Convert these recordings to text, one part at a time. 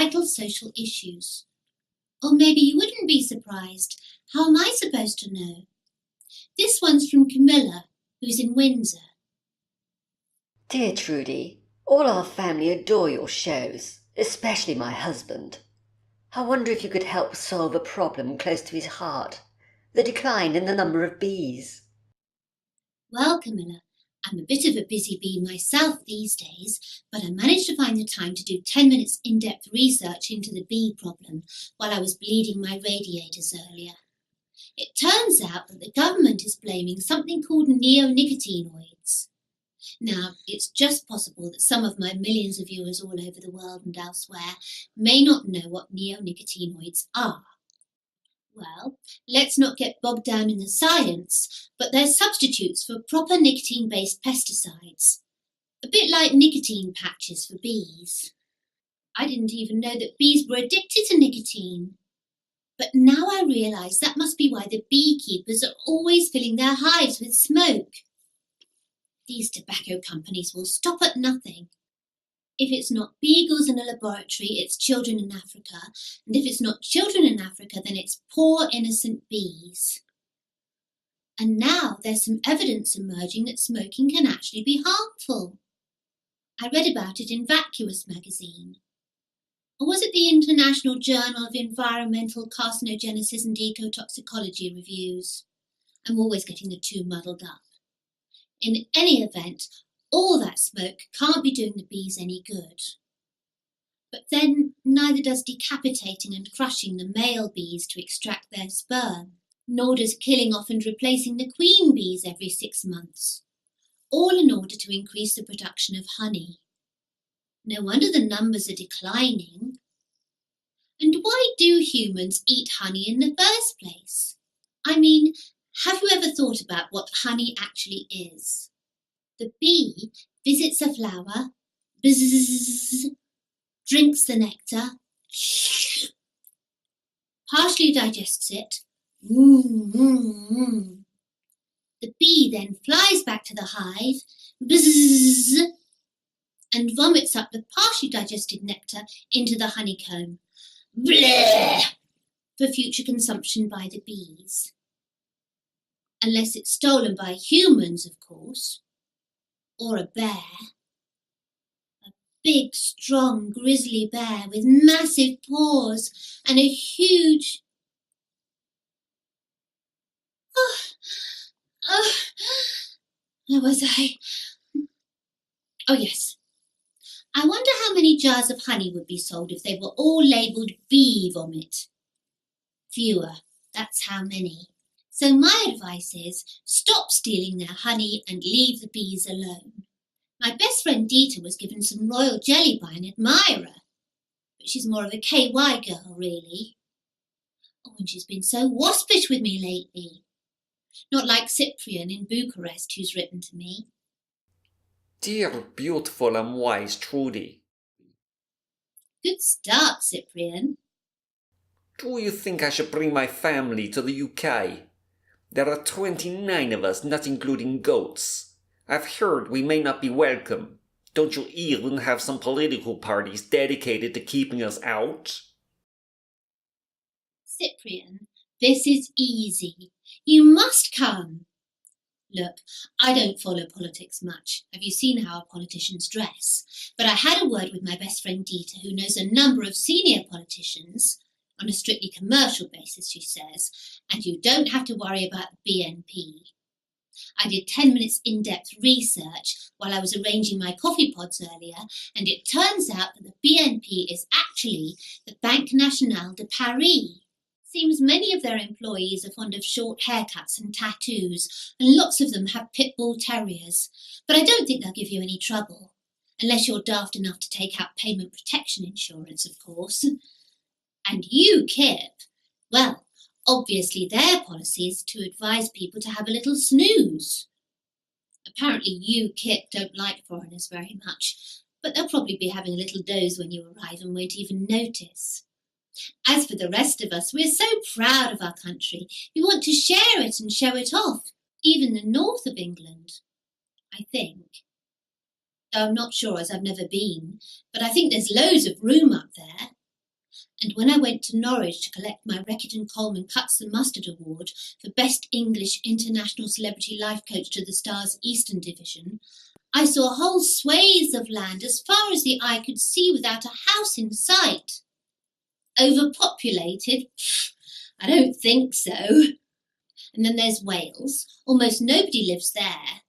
vital social issues. Or maybe you wouldn't be surprised. How am I supposed to know? This one's from Camilla, who's in Windsor. Dear Trudy, all our family adore your shows, especially my husband. I wonder if you could help solve a problem close to his heart, the decline in the number of bees. Well, Camilla, I'm a bit of a busy bee myself these days, but I managed to find the time to do 10 minutes in-depth research into the bee problem while I was bleeding my radiators earlier. It turns out that the government is blaming something called neonicotinoids. Now, it's just possible that some of my millions of viewers all over the world and elsewhere may not know what neonicotinoids are. Well, let's not get bogged down in the science, but they're substitutes for proper nicotine-based pesticides, a bit like nicotine patches for bees. I didn't even know that bees were addicted to nicotine. But now I realise that must be why the beekeepers are always filling their hives with smoke. These tobacco companies will stop at nothing. If it's not beagles in a laboratory, it's children in Africa. And if it's not children in Africa, then it's poor innocent bees. And now there's some evidence emerging that smoking can actually be harmful. I read about it in Vacuous magazine. Or was it the International Journal of Environmental Carcinogenesis and Ecotoxicology reviews? I'm always getting the two muddled up. In any event, all that smoke can't be doing the bees any good. But then neither does decapitating and crushing the male bees to extract their sperm, nor does killing off and replacing the queen bees every 6 months, all in order to increase the production of honey. No wonder the numbers are declining. And why do humans eat honey in the first place? I mean, have you ever thought about what honey actually is? The bee visits a flower, bzzz, drinks the nectar, partially digests it. The bee then flies back to the hive, bzzz, and vomits up the partially digested nectar into the honeycomb, bleh, for future consumption by the bees. Unless it's stolen by humans, of course, or a bear. A big, strong, grizzly bear with massive paws and a huge... Where was I? Oh, yes. I wonder how many jars of honey would be sold if they were all labelled bee vomit. Fewer, that's how many. So my advice is, stop stealing their honey and leave the bees alone. My best friend Dita was given some royal jelly by an admirer, but she's more of a KY girl, really. Oh, and she's been so waspish with me lately. Not like Cyprian in Bucharest, who's written to me. Dear, beautiful and wise Trudy. Good start, Cyprian. Do you think I should bring my family to the UK? There are 29 of us, not including goats. I've heard we may not be welcome. Don't you even have some political parties dedicated to keeping us out? Cyprian, this is easy. You must come. Look, I don't follow politics much. Have you seen how our politicians dress? But I had a word with my best friend Dita, who knows a number of senior politicians, on a strictly commercial basis, she says, and you don't have to worry about the BNP. I did 10 minutes in-depth research while I was arranging my coffee pods earlier, and it turns out that the BNP is actually the Banque Nationale de Paris. Seems many of their employees are fond of short haircuts and tattoos, and lots of them have pit bull terriers, but I don't think they'll give you any trouble, unless you're daft enough to take out payment protection insurance, of course. And UKIP, well, obviously their policy is to advise people to have a little snooze. Apparently UKIP don't like foreigners very much, but they'll probably be having a little doze when you arrive and won't even notice. As for the rest of us, we're so proud of our country. We want to share it and show it off, even the north of England, I think. Though I'm not sure, as I've never been, but I think there's loads of room up there. And when I went to Norwich to collect my Reckitt and Coleman Cuts and Mustard Award for Best English International Celebrity Life Coach to the Star's Eastern Division, I saw whole swathes of land as far as the eye could see without a house in sight. Overpopulated? I don't think so. And then there's Wales. Almost nobody lives there.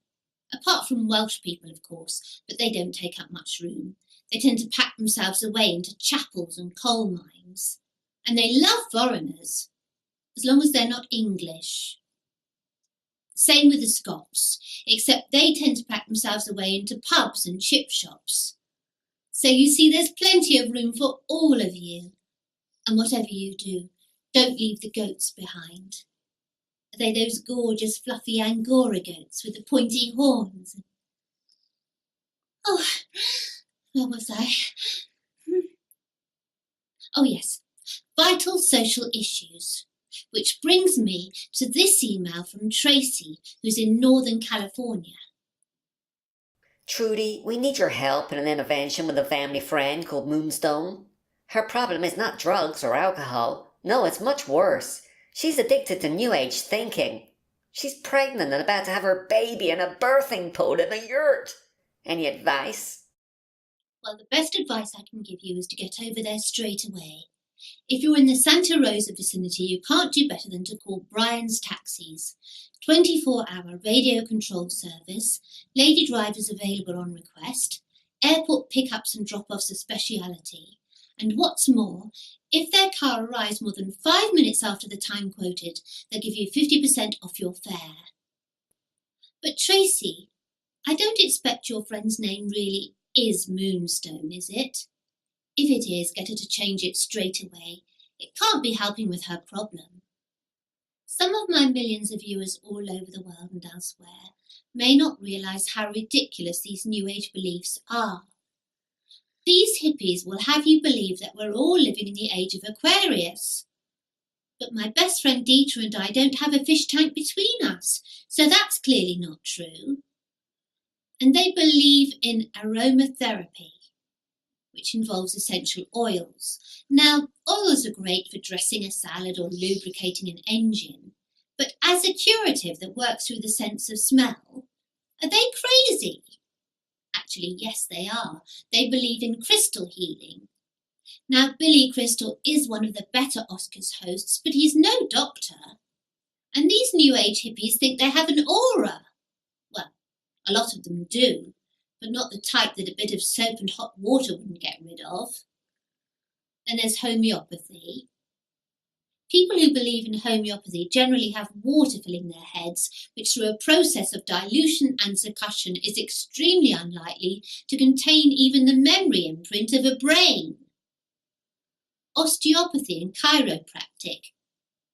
Apart from Welsh people, of course, but they don't take up much room. They tend to pack themselves away into chapels and coal mines. And they love foreigners, as long as they're not English. Same with the Scots, except they tend to pack themselves away into pubs and chip shops. So you see, there's plenty of room for all of you. And whatever you do, don't leave the goats behind. Are they those gorgeous fluffy Angora goats with the pointy horns? Oh, where was I? Oh yes, vital social issues. Which brings me to this email from Tracy, who's in Northern California. Trudy, we need your help in an intervention with a family friend called Moonstone. Her problem is not drugs or alcohol. No, it's much worse. She's addicted to New Age thinking. She's pregnant and about to have her baby in a birthing pool in a yurt. Any advice? Well, the best advice I can give you is to get over there straight away. If you're in the Santa Rosa vicinity, you can't do better than to call Brian's Taxis. 24-hour radio-controlled service, lady drivers available on request, airport pickups and drop-offs a speciality. And what's more, if their car arrives more than 5 minutes after the time quoted, they'll give you 50% off your fare. But Tracy, I don't expect your friend's name really is Moonstone, is it? If it is, get her to change it straight away. It can't be helping with her problem. Some of my millions of viewers all over the world and elsewhere may not realise how ridiculous these New Age beliefs are. These hippies will have you believe that we're all living in the age of Aquarius. But my best friend Dita and I don't have a fish tank between us, so that's clearly not true. And they believe in aromatherapy, which involves essential oils. Now, oils are great for dressing a salad or lubricating an engine, but as a curative that works through the sense of smell, are they crazy? Actually, yes, they are. They believe in crystal healing. Now, Billy Crystal is one of the better Oscars hosts, but he's no doctor. And these New Age hippies think they have an aura. Well, a lot of them do, but not the type that a bit of soap and hot water wouldn't get rid of. Then there's homeopathy. People who believe in homeopathy generally have water filling their heads, which through a process of dilution and succussion is extremely unlikely to contain even the memory imprint of a brain. Osteopathy and chiropractic.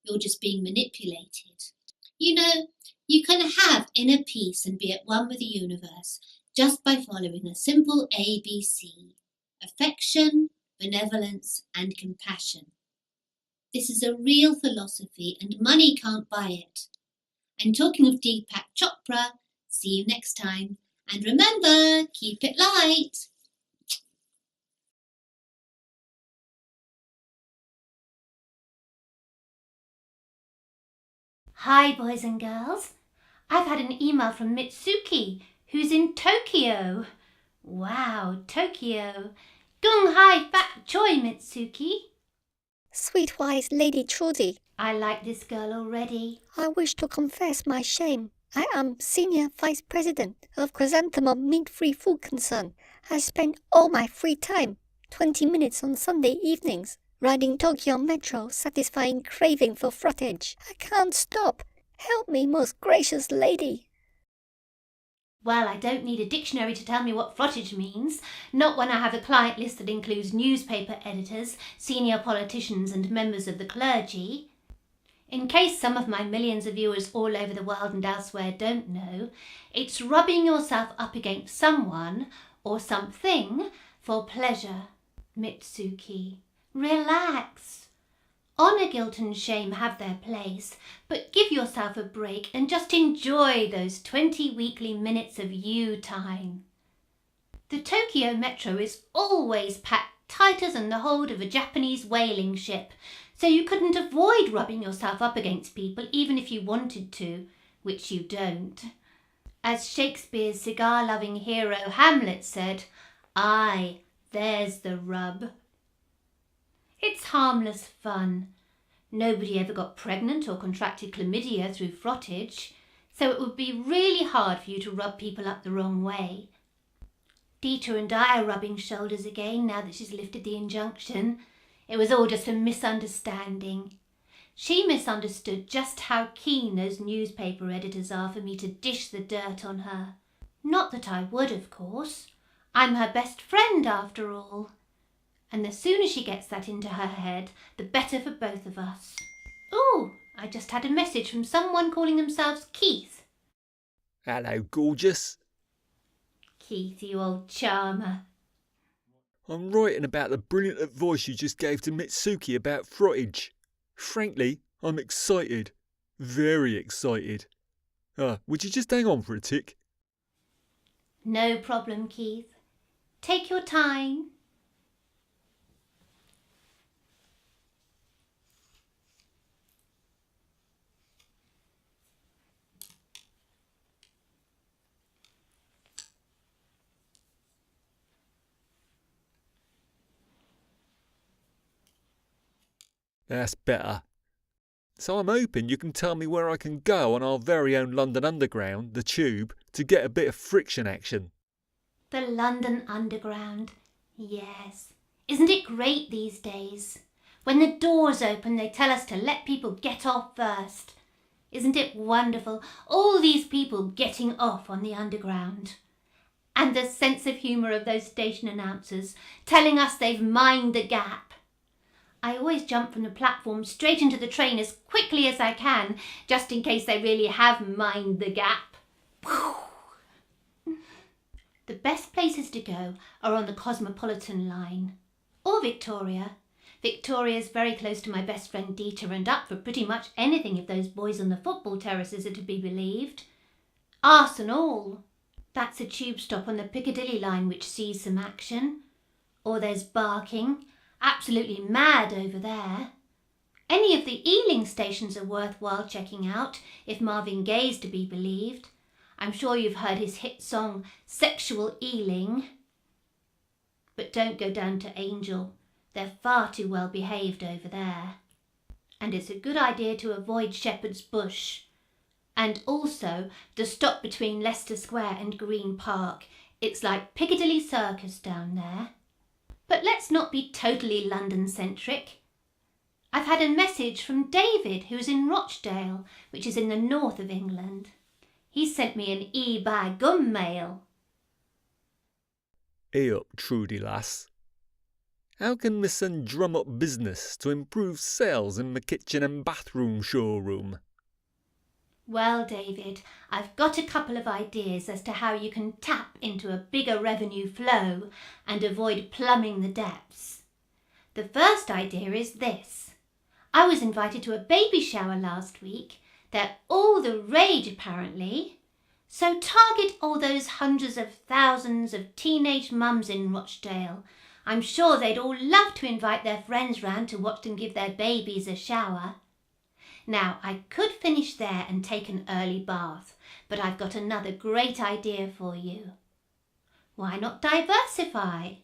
You're just being manipulated. You know, you can have inner peace and be at one with the universe just by following a simple ABC: affection, benevolence, and compassion. This is a real philosophy and money can't buy it. And talking of Deepak Chopra, see you next time. And remember, keep it light. Hi, boys and girls. I've had an email from Mitsuki, who's in Tokyo. Wow, Tokyo. Gung hai fat choi, Mitsuki. Sweet wise Lady Trudy, I like this girl already. I wish to confess my shame. I am Senior Vice President of Chrysanthemum Meat-Free Food Concern. I spend all my free time, 20 minutes on Sunday evenings, riding Tokyo Metro, satisfying craving for Frottage. I can't stop. Help me, most gracious lady. Well, I don't need a dictionary to tell me what frottage means, not when I have a client list that includes newspaper editors, senior politicians and members of the clergy. In case some of my millions of viewers all over the world and elsewhere don't know, it's rubbing yourself up against someone or something for pleasure. Mitsuki, relax. Honour, guilt and shame have their place, but give yourself a break and just enjoy those 20 weekly minutes of you time. The Tokyo Metro is always packed tighter than the hold of a Japanese whaling ship, so you couldn't avoid rubbing yourself up against people even if you wanted to, which you don't. As Shakespeare's cigar-loving hero Hamlet said, "Aye, there's the rub." It's harmless fun. Nobody ever got pregnant or contracted chlamydia through frottage, so it would be really hard for you to rub people up the wrong way. Dita and I are rubbing shoulders again now that she's lifted the injunction. It was all just a misunderstanding. She misunderstood just how keen those newspaper editors are for me to dish the dirt on her. Not that I would, of course. I'm her best friend after all. And the sooner she gets that into her head, the better for both of us. Oh, I just had a message from someone calling themselves Keith. Hello, gorgeous. Keith, you old charmer. I'm writing about the brilliant advice you just gave to Mitsuki about frottage. Frankly, I'm excited. Very excited. Would you just hang on for a tick? No problem, Keith. Take your time. That's better. So I'm hoping you can tell me where I can go on our very own London Underground, the Tube, to get a bit of friction action. The London Underground. Yes. Isn't it great these days? When the doors open, they tell us to let people get off first. Isn't it wonderful? All these people getting off on the Underground. And the sense of humour of those station announcers telling us they've mined the gap. I always jump from the platform straight into the train as quickly as I can, just in case they really have mined the gap. The best places to go are on the Cosmopolitan line. Or Victoria. Victoria's very close to my best friend Dita and up for pretty much anything if those boys on the football terraces are to be believed. Arse and all. That's a tube stop on the Piccadilly line which sees some action. Or there's Barking. Absolutely mad over there. Any of the Ealing stations are worthwhile checking out, if Marvin Gaye's to be believed. I'm sure you've heard his hit song, Sexual Ealing. But don't go down to Angel. They're far too well behaved over there. And it's a good idea to avoid Shepherd's Bush. And also the stop between Leicester Square and Green Park. It's like Piccadilly Circus down there. But let's not be totally London-centric. I've had a message from David, who's in Rochdale, which is in the north of England. He sent me an e-by gum mail. Hey up, Trudy lass. How can me son drum up business to improve sales in my kitchen and bathroom showroom? Well, David, I've got a couple of ideas as to how you can tap into a bigger revenue flow and avoid plumbing the depths. The first idea is this. I was invited to a baby shower last week. They're all the rage, apparently. So target all those hundreds of thousands of teenage mums in Rochdale. I'm sure they'd all love to invite their friends round to watch them give their babies a shower. Now, I could finish there and take an early bath, but I've got another great idea for you. Why not diversify?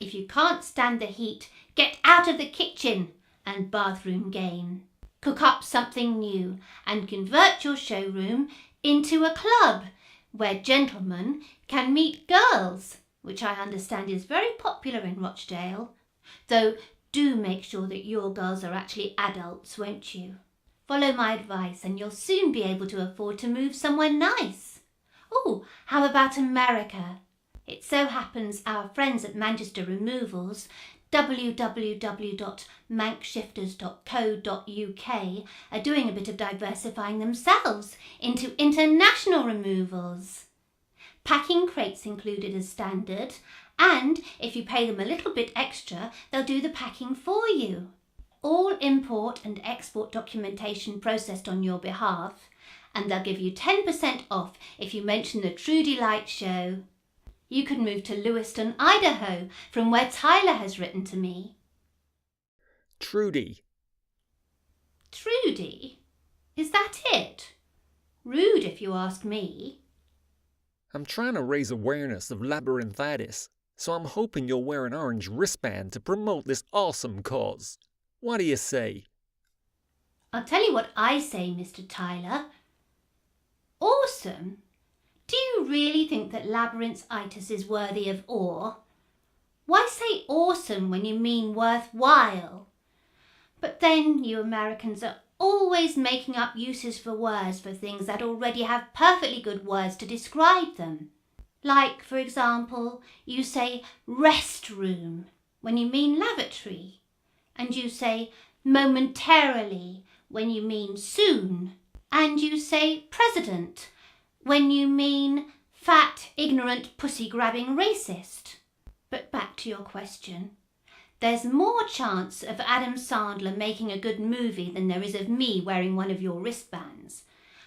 If you can't stand the heat, get out of the kitchen and bathroom game. Cook up something new and convert your showroom into a club where gentlemen can meet girls, which I understand is very popular in Rochdale, though do make sure that your girls are actually adults, won't you? Follow my advice and you'll soon be able to afford to move somewhere nice. Oh, how about America? It so happens our friends at Manchester Removals, www.mancshifters.co.uk, are doing a bit of diversifying themselves into international removals. Packing crates included as standard, and if you pay them a little bit extra, they'll do the packing for you. All import and export documentation processed on your behalf, and they'll give you 10% off if you mention the Trudy Lite show. You could move to Lewiston, Idaho, from where Tyler has written to me. Trudy. Trudy? Is that it? Rude, if you ask me. I'm trying to raise awareness of labyrinthitis, so I'm hoping you'll wear an orange wristband to promote this awesome cause. What do you say? I'll tell you what I say, Mr. Tyler. Awesome? Do you really think that labyrinthitis is worthy of awe? Why say awesome when you mean worthwhile? But then you Americans are always making up uses for words for things that already have perfectly good words to describe them. Like, for example, you say restroom when you mean lavatory, and you say momentarily when you mean soon, and you say president when you mean fat, ignorant, pussy-grabbing racist. But back to your question. There's more chance of Adam Sandler making a good movie than there is of me wearing one of your wristbands.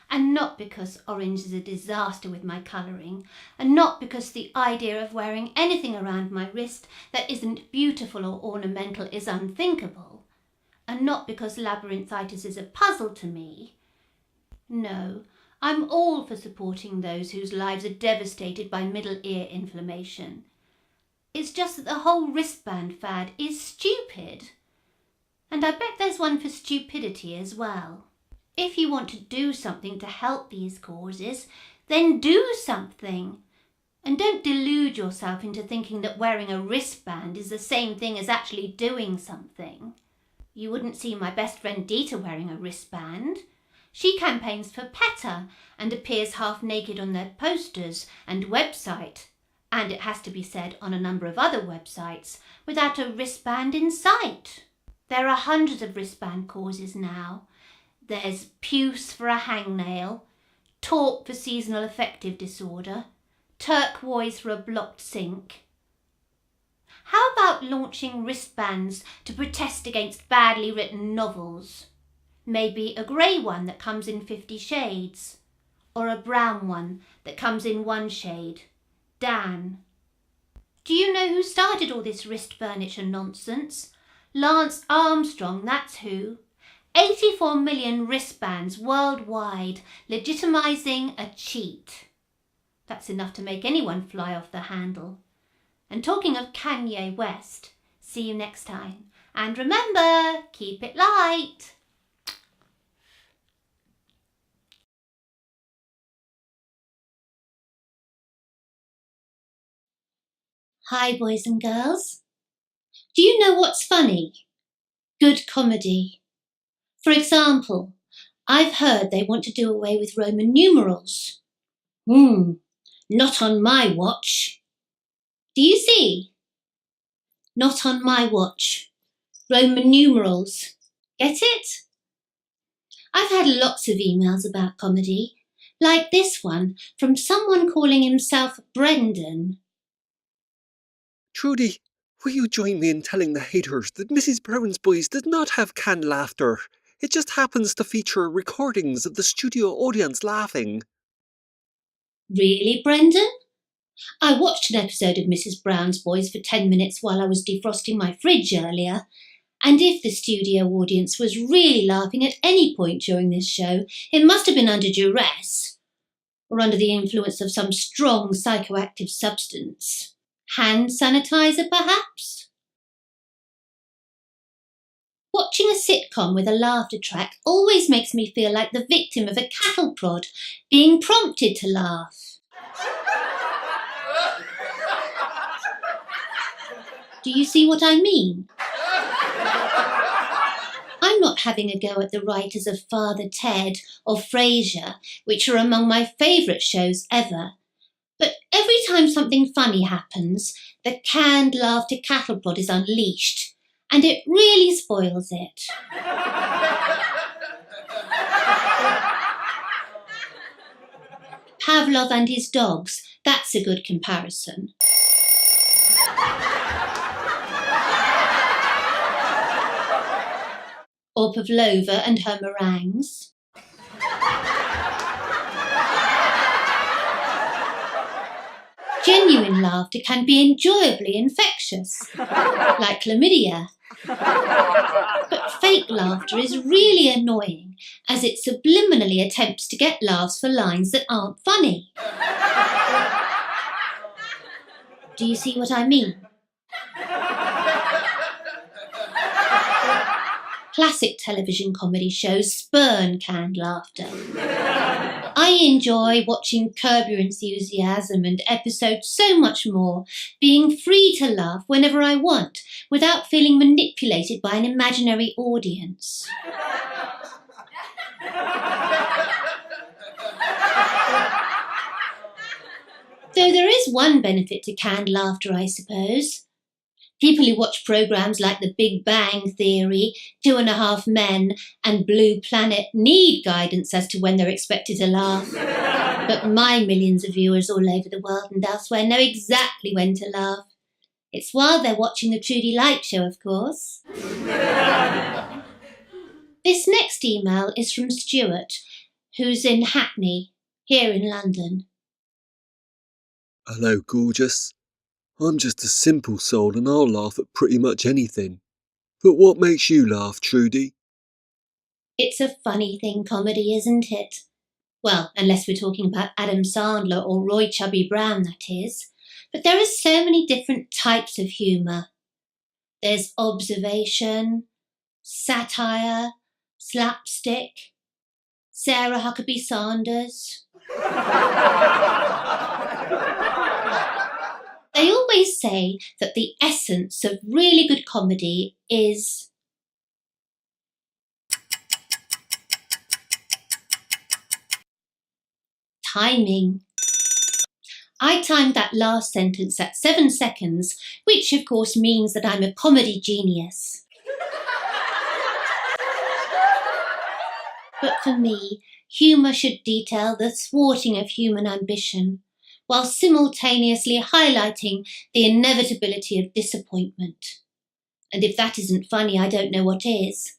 And not because orange is a disaster with my colouring, and not because the idea of wearing anything around my wrist that isn't beautiful or ornamental is unthinkable, and not because labyrinthitis is a puzzle to me. No, I'm all for supporting those whose lives are devastated by middle ear inflammation. It's just that the whole wristband fad is stupid. And I bet there's one for stupidity as well. If you want to do something to help these causes, then do something. And don't delude yourself into thinking that wearing a wristband is the same thing as actually doing something. You wouldn't see my best friend Dita wearing a wristband. She campaigns for PETA and appears half naked on their posters and website, and it has to be said on a number of other websites, without a wristband in sight. There are hundreds of wristband causes now. There's puce for a hangnail, talk for seasonal affective disorder, turquoise for a blocked sink. How about launching wristbands to protest against badly written novels? Maybe a grey one that comes in 50 shades, or a brown one that comes in one shade. Dan. Do you know who started all this wrist furniture nonsense? Lance Armstrong, that's who. 84 million wristbands worldwide, legitimising a cheat. That's enough to make anyone fly off the handle. And talking of Mae West, see you next time. And remember, keep it light. Hi, boys and girls. Do you know what's funny? Good comedy. For example, I've heard they want to do away with Roman numerals. Not on my watch. Do you see? Not on my watch. Roman numerals. Get it? I've had lots of emails about comedy, like this one from someone calling himself Brendan. Trudy, will you join me in telling the haters that Mrs. Brown's Boys did not have canned laughter? It just happens to feature recordings of the studio audience laughing. Really, Brendan? I watched an episode of Mrs. Brown's Boys for 10 minutes while I was defrosting my fridge earlier, and if the studio audience was really laughing at any point during this show, it must have been under duress, or under the influence of some strong psychoactive substance. Hand sanitizer, perhaps? Watching a sitcom with a laughter track always makes me feel like the victim of a cattle prod being prompted to laugh. Do you see what I mean? I'm not having a go at the writers of Father Ted or Frasier, which are among my favourite shows ever. But every time something funny happens, the canned laughter cattle prod is unleashed, and it really spoils it. Pavlov and his dogs, that's a good comparison. Or Pavlova and her meringues. Genuine laughter can be enjoyably infectious, like chlamydia. But fake laughter is really annoying, as it subliminally attempts to get laughs for lines that aren't funny. Do you see what I mean? Classic television comedy shows spurn canned laughter. I enjoy watching Curb Your Enthusiasm and episodes so much more, being free to laugh whenever I want, without feeling manipulated by an imaginary audience. Though there is one benefit to canned laughter, I suppose. People who watch programmes like The Big Bang Theory, 2.5 Men and Blue Planet need guidance as to when they're expected to laugh. But my millions of viewers all over the world and elsewhere know exactly when to laugh. It's while they're watching the Trudy Lite show, of course. This next email is from Stuart, who's in Hackney, here in London. Hello, gorgeous. I'm just a simple soul and I'll laugh at pretty much anything. But what makes you laugh, Trudy? It's a funny thing, comedy, isn't it? Well, unless we're talking about Adam Sandler or Roy Chubby Brown, that is. But there are so many different types of humour. There's observation, satire, slapstick, Sarah Huckabee Sanders. They always say that the essence of really good comedy is timing. I timed that last sentence at 7 seconds, which of course means that I'm a comedy genius. But for me, humour should detail the thwarting of human ambition, while simultaneously highlighting the inevitability of disappointment. And if that isn't funny, I don't know what is.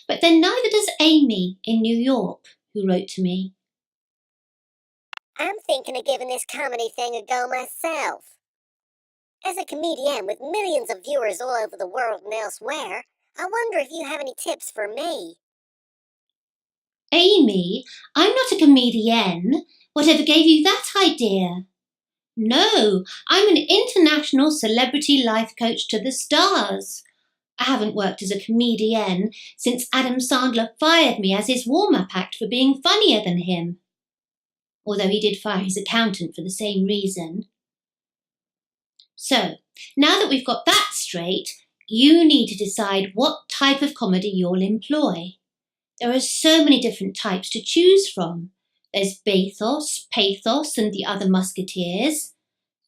But then neither does Amy in New York, who wrote to me. I'm thinking of giving this comedy thing a go myself. As a comedian with millions of viewers all over the world and elsewhere, I wonder if you have any tips for me. Amy, I'm not a comedian. Whatever gave you that idea? No, I'm an international celebrity life coach to the stars. I haven't worked as a comedian since Adam Sandler fired me as his warm-up act for being funnier than him. Although he did fire his accountant for the same reason. So, now that we've got that straight, you need to decide what type of comedy you'll employ. There are so many different types to choose from. There's bathos, pathos, and the other musketeers,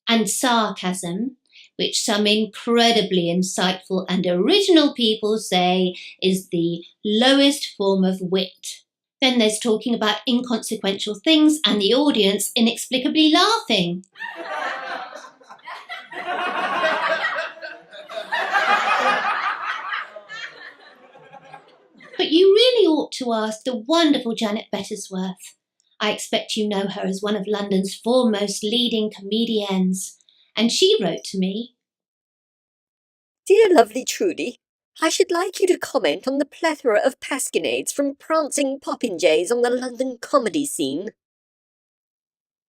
and sarcasm, which some incredibly insightful and original people say is the lowest form of wit. Then there's talking about inconsequential things and the audience inexplicably laughing. But you really ought to ask the wonderful Janet Bettersworth. I expect you know her as one of London's foremost leading comedians. And she wrote to me. Dear lovely Trudy, I should like you to comment on the plethora of pasquinades from prancing popinjays on the London comedy scene.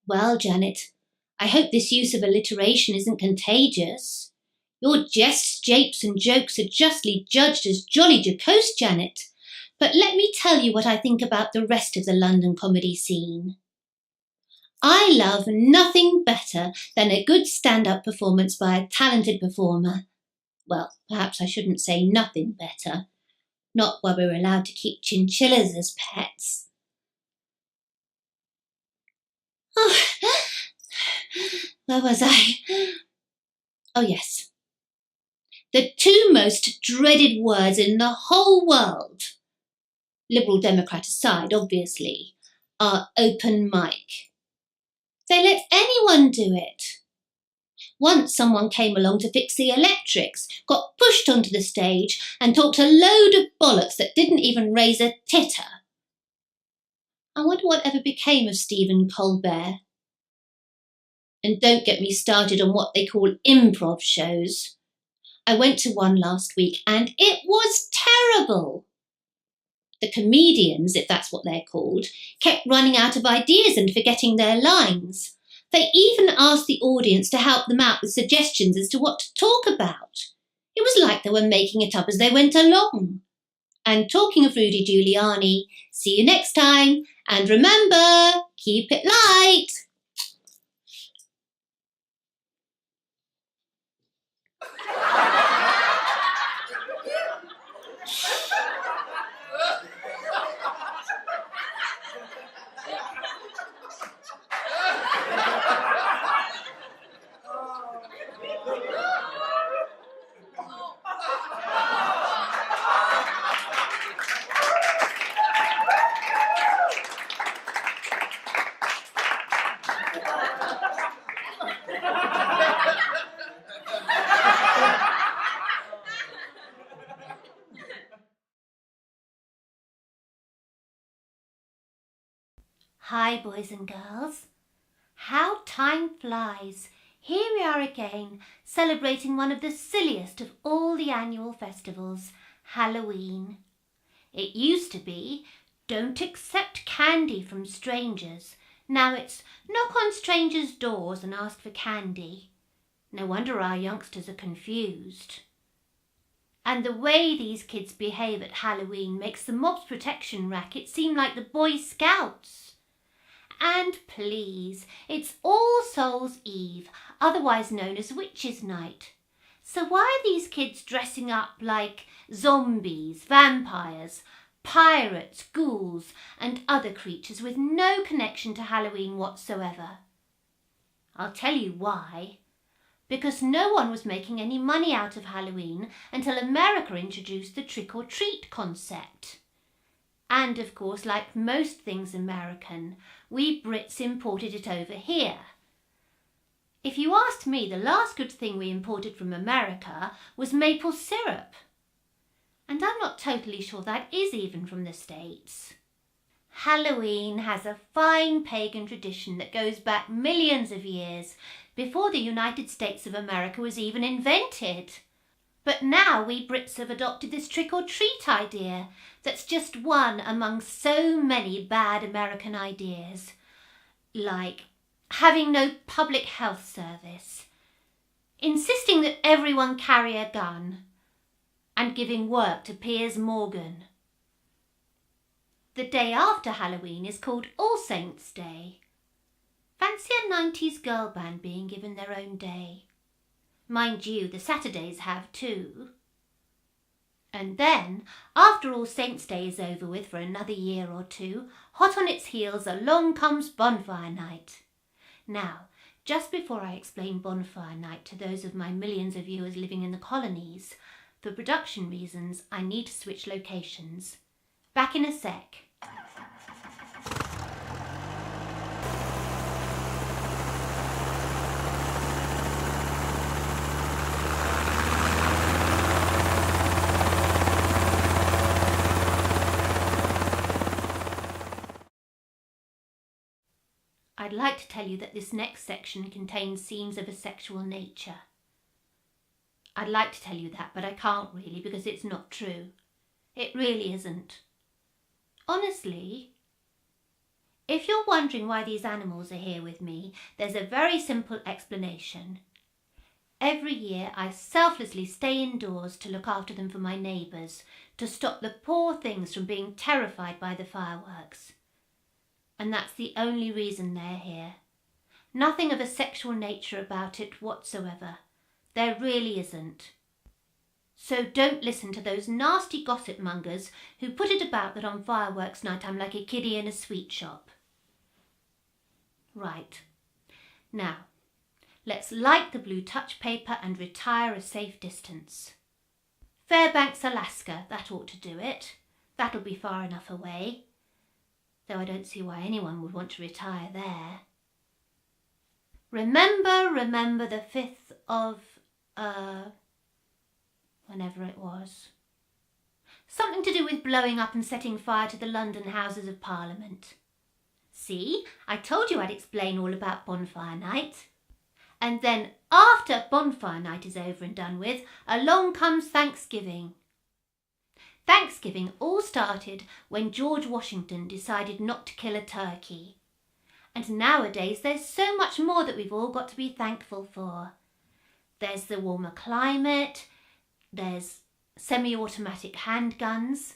Well, Janet, I hope this use of alliteration isn't contagious. Your jests, japes and jokes are justly judged as jolly jocose, Janet. But let me tell you what I think about the rest of the London comedy scene. I love nothing better than a good stand-up performance by a talented performer. Well, perhaps I shouldn't say nothing better. Not while we're allowed to keep chinchillas as pets. Oh, where was I? Oh, yes. The two most dreaded words in the whole world, Liberal Democrat aside, obviously, are open mic. They let anyone do it. Once someone came along to fix the electrics, got pushed onto the stage and talked a load of bollocks that didn't even raise a titter. I wonder what ever became of Stephen Colbert. And don't get me started on what they call improv shows. I went to one last week and it was terrible. The comedians, if that's what they're called, kept running out of ideas and forgetting their lines. They even asked the audience to help them out with suggestions as to what to talk about. It was like they were making it up as they went along. And talking of Rudy Giuliani, see you next time. And remember, keep it light. Hi, boys and girls. How time flies. Here we are again, celebrating one of the silliest of all the annual festivals, Halloween. It used to be, don't accept candy from strangers. Now it's knock on strangers' doors and ask for candy. No wonder our youngsters are confused. And the way these kids behave at Halloween makes the mob's protection racket seem like the Boy Scouts. And please, it's All Souls' Eve, otherwise known as Witches' Night. So why are these kids dressing up like zombies, vampires, pirates, ghouls, and other creatures with no connection to Halloween whatsoever? I'll tell you why. Because no one was making any money out of Halloween until America introduced the trick-or-treat concept. And of course, like most things American, we Brits imported it over here. If you asked me, the last good thing we imported from America was maple syrup. And I'm not totally sure that is even from the States. Halloween has a fine pagan tradition that goes back millions of years, before the United States of America was even invented. But now we Brits have adopted this trick-or-treat idea that's just one among so many bad American ideas, like having no public health service, insisting that everyone carry a gun, and giving work to Piers Morgan. The day after Halloween is called All Saints' Day. Fancy a 90s girl band being given their own day. Mind you, the Saturdays have too. And then, after All Saints' Day is over with for another year or two, hot on its heels along comes Bonfire Night. Now, just before I explain Bonfire Night to those of my millions of viewers living in the colonies, for production reasons I need to switch locations. Back in a sec. I'd like to tell you that this next section contains scenes of a sexual nature. I'd like to tell you that, but I can't really because it's not true. It really isn't. Honestly, if you're wondering why these animals are here with me, there's a very simple explanation. Every year I selflessly stay indoors to look after them for my neighbours, to stop the poor things from being terrified by the fireworks. And that's the only reason they're here. Nothing of a sexual nature about it whatsoever. There really isn't. So don't listen to those nasty gossip mongers who put it about that on fireworks night I'm like a kiddie in a sweet shop. Right. Now, let's light the blue touch paper and retire a safe distance. Fairbanks, Alaska, that ought to do it. That'll be far enough away. Though I don't see why anyone would want to retire there. Remember the 5th of, whenever it was. Something to do with blowing up and setting fire to the London Houses of Parliament. See, I told you I'd explain all about Bonfire Night. And then after bonfire night is over and done with, along comes Thanksgiving. Thanksgiving all started when George Washington decided not to kill a turkey. And nowadays there's so much more that we've all got to be thankful for. There's the warmer climate, there's semi-automatic handguns,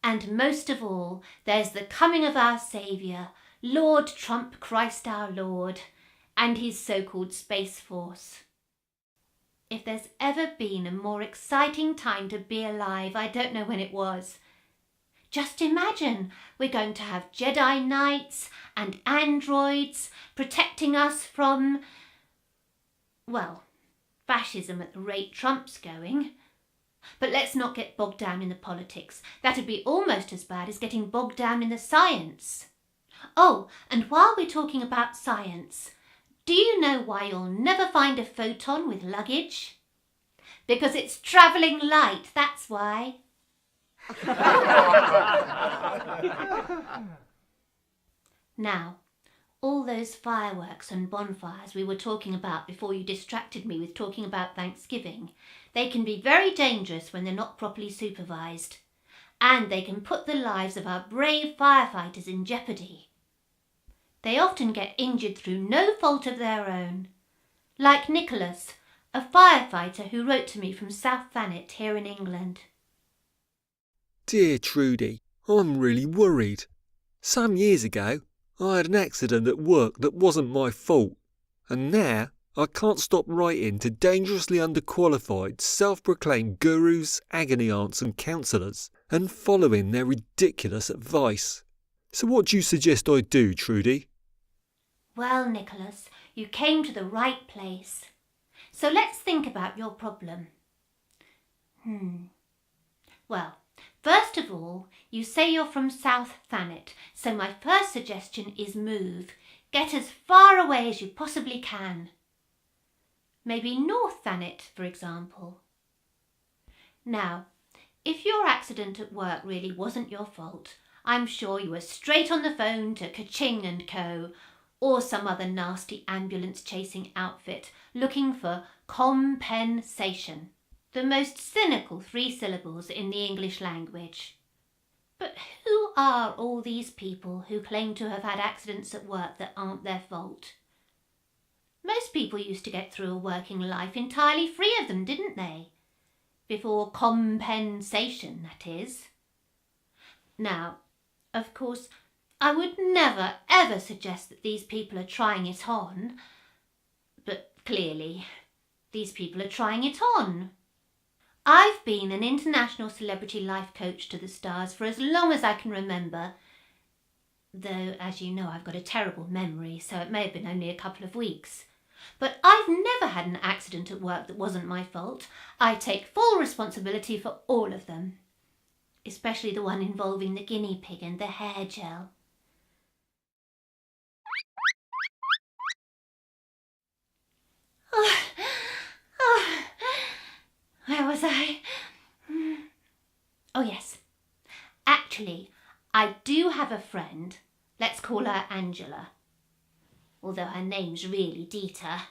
and most of all, there's the coming of our Saviour, Lord Trump Christ our Lord, and his so-called Space Force. If there's ever been a more exciting time to be alive, I don't know when it was. Just imagine, we're going to have Jedi Knights and androids protecting us from, well, fascism at the rate Trump's going. But let's not get bogged down in the politics. That'd be almost as bad as getting bogged down in the science. Oh, and while we're talking about science, do you know why you'll never find a photon with luggage? Because it's travelling light, that's why. Now, all those fireworks and bonfires we were talking about before you distracted me with talking about Thanksgiving, they can be very dangerous when they're not properly supervised. And they can put the lives of our brave firefighters in jeopardy. They often get injured through no fault of their own. Like Nicholas, a firefighter who wrote to me from South Thanet here in England. Dear Trudy, I'm really worried. Some years ago, I had an accident at work that wasn't my fault, and now I can't stop writing to dangerously underqualified, self-proclaimed gurus, agony aunts and counsellors, and following their ridiculous advice. So what do you suggest I do, Trudy? Well, Nicholas, you came to the right place. So let's think about your problem. Well, first of all, you say you're from South Thanet, so my first suggestion is move. Get as far away as you possibly can. Maybe North Thanet, for example. Now, if your accident at work really wasn't your fault, I'm sure you were straight on the phone to Ka-Ching and Co., or some other nasty ambulance-chasing outfit looking for compensation. The most cynical 3 syllables in the English language. But who are all these people who claim to have had accidents at work that aren't their fault? Most people used to get through a working life entirely free of them, didn't they? Before compensation, that is. Now, of course, I would never ever suggest that these people are trying it on, but clearly, these people are trying it on. I've been an international celebrity life coach to the stars for as long as I can remember, though, as you know, I've got a terrible memory, so it may have been only a couple of weeks. But I've never had an accident at work that wasn't my fault. I take full responsibility for all of them, especially the one involving the guinea pig and the hair gel. Where was I? Oh yes. Actually, I do have a friend, let's call her Angela, although her name's really Dita,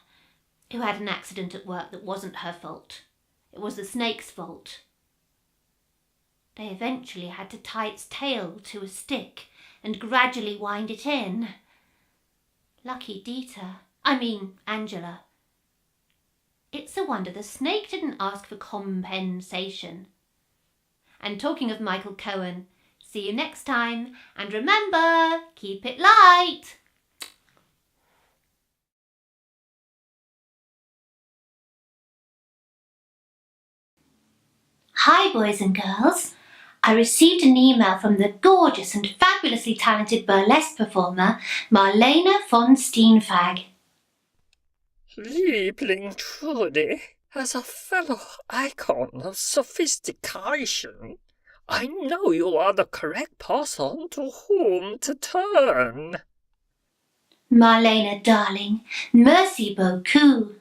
who had an accident at work that wasn't her fault. It was the snake's fault. They eventually had to tie its tail to a stick and gradually wind it in. Lucky Angela. It's a wonder the snake didn't ask for compensation. And talking of Michael Cohen, see you next time, and remember, keep it light! Hi boys and girls. I received an email from the gorgeous and fabulously talented burlesque performer Marlene von Steenfag. Liebling Trudy, as a fellow icon of sophistication, I know you are the correct person to whom to turn. Marlene, darling, merci beaucoup.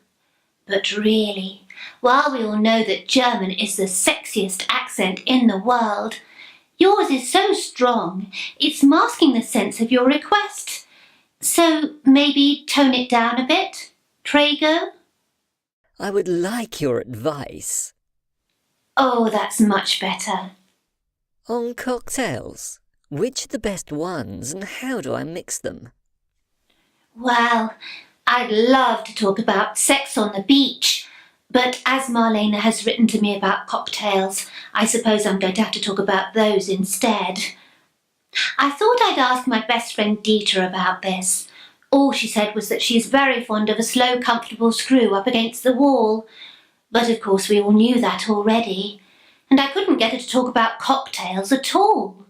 But really, while we all know that German is the sexiest accent in the world, yours is so strong, it's masking the sense of your request. So maybe tone it down a bit? Trago? I would like your advice. Oh, that's much better. On cocktails, which are the best ones and how do I mix them? Well, I'd love to talk about sex on the beach, but as Marlena has written to me about cocktails, I suppose I'm going to have to talk about those instead. I thought I'd ask my best friend Dita about this. All she said was that she's very fond of a slow, comfortable screw up against the wall. But of course we all knew that already, and I couldn't get her to talk about cocktails at all.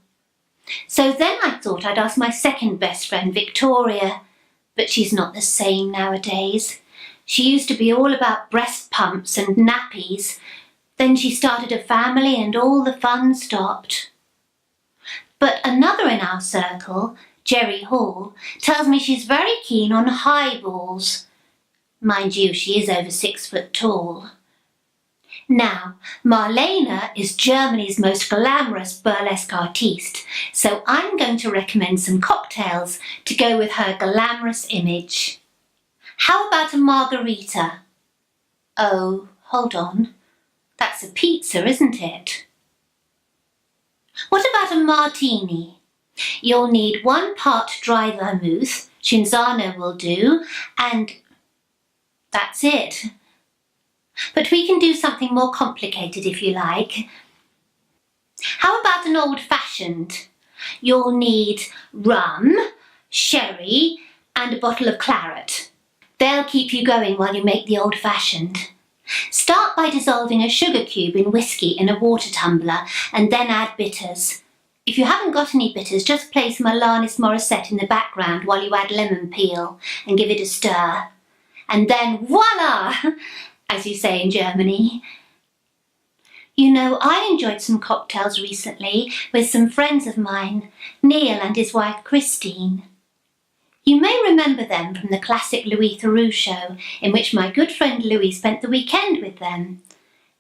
So then I thought I'd ask my second best friend Victoria, but she's not the same nowadays. She used to be all about breast pumps and nappies. Then she started a family and all the fun stopped. But another in our circle, Jerry Hall, tells me she's very keen on highballs. Mind you, she is over 6 foot tall. Now, Marlena is Germany's most glamorous burlesque artiste, so I'm going to recommend some cocktails to go with her glamorous image. How about a margarita? Oh, hold on. That's a pizza, isn't it? What about a martini? You'll need 1 part dry vermouth, Cinzano will do, and that's it. But we can do something more complicated if you like. How about an old-fashioned? You'll need rum, sherry, and a bottle of claret. They'll keep you going while you make the old-fashioned. Start by dissolving a sugar cube in whiskey in a water tumbler and then add bitters. If you haven't got any bitters, just play some Alanis Morissette in the background while you add lemon peel and give it a stir. And then voila! As you say in Germany. You know, I enjoyed some cocktails recently with some friends of mine, Neil and his wife Christine. You may remember them from the classic Louis Theroux show, in which my good friend Louis spent the weekend with them.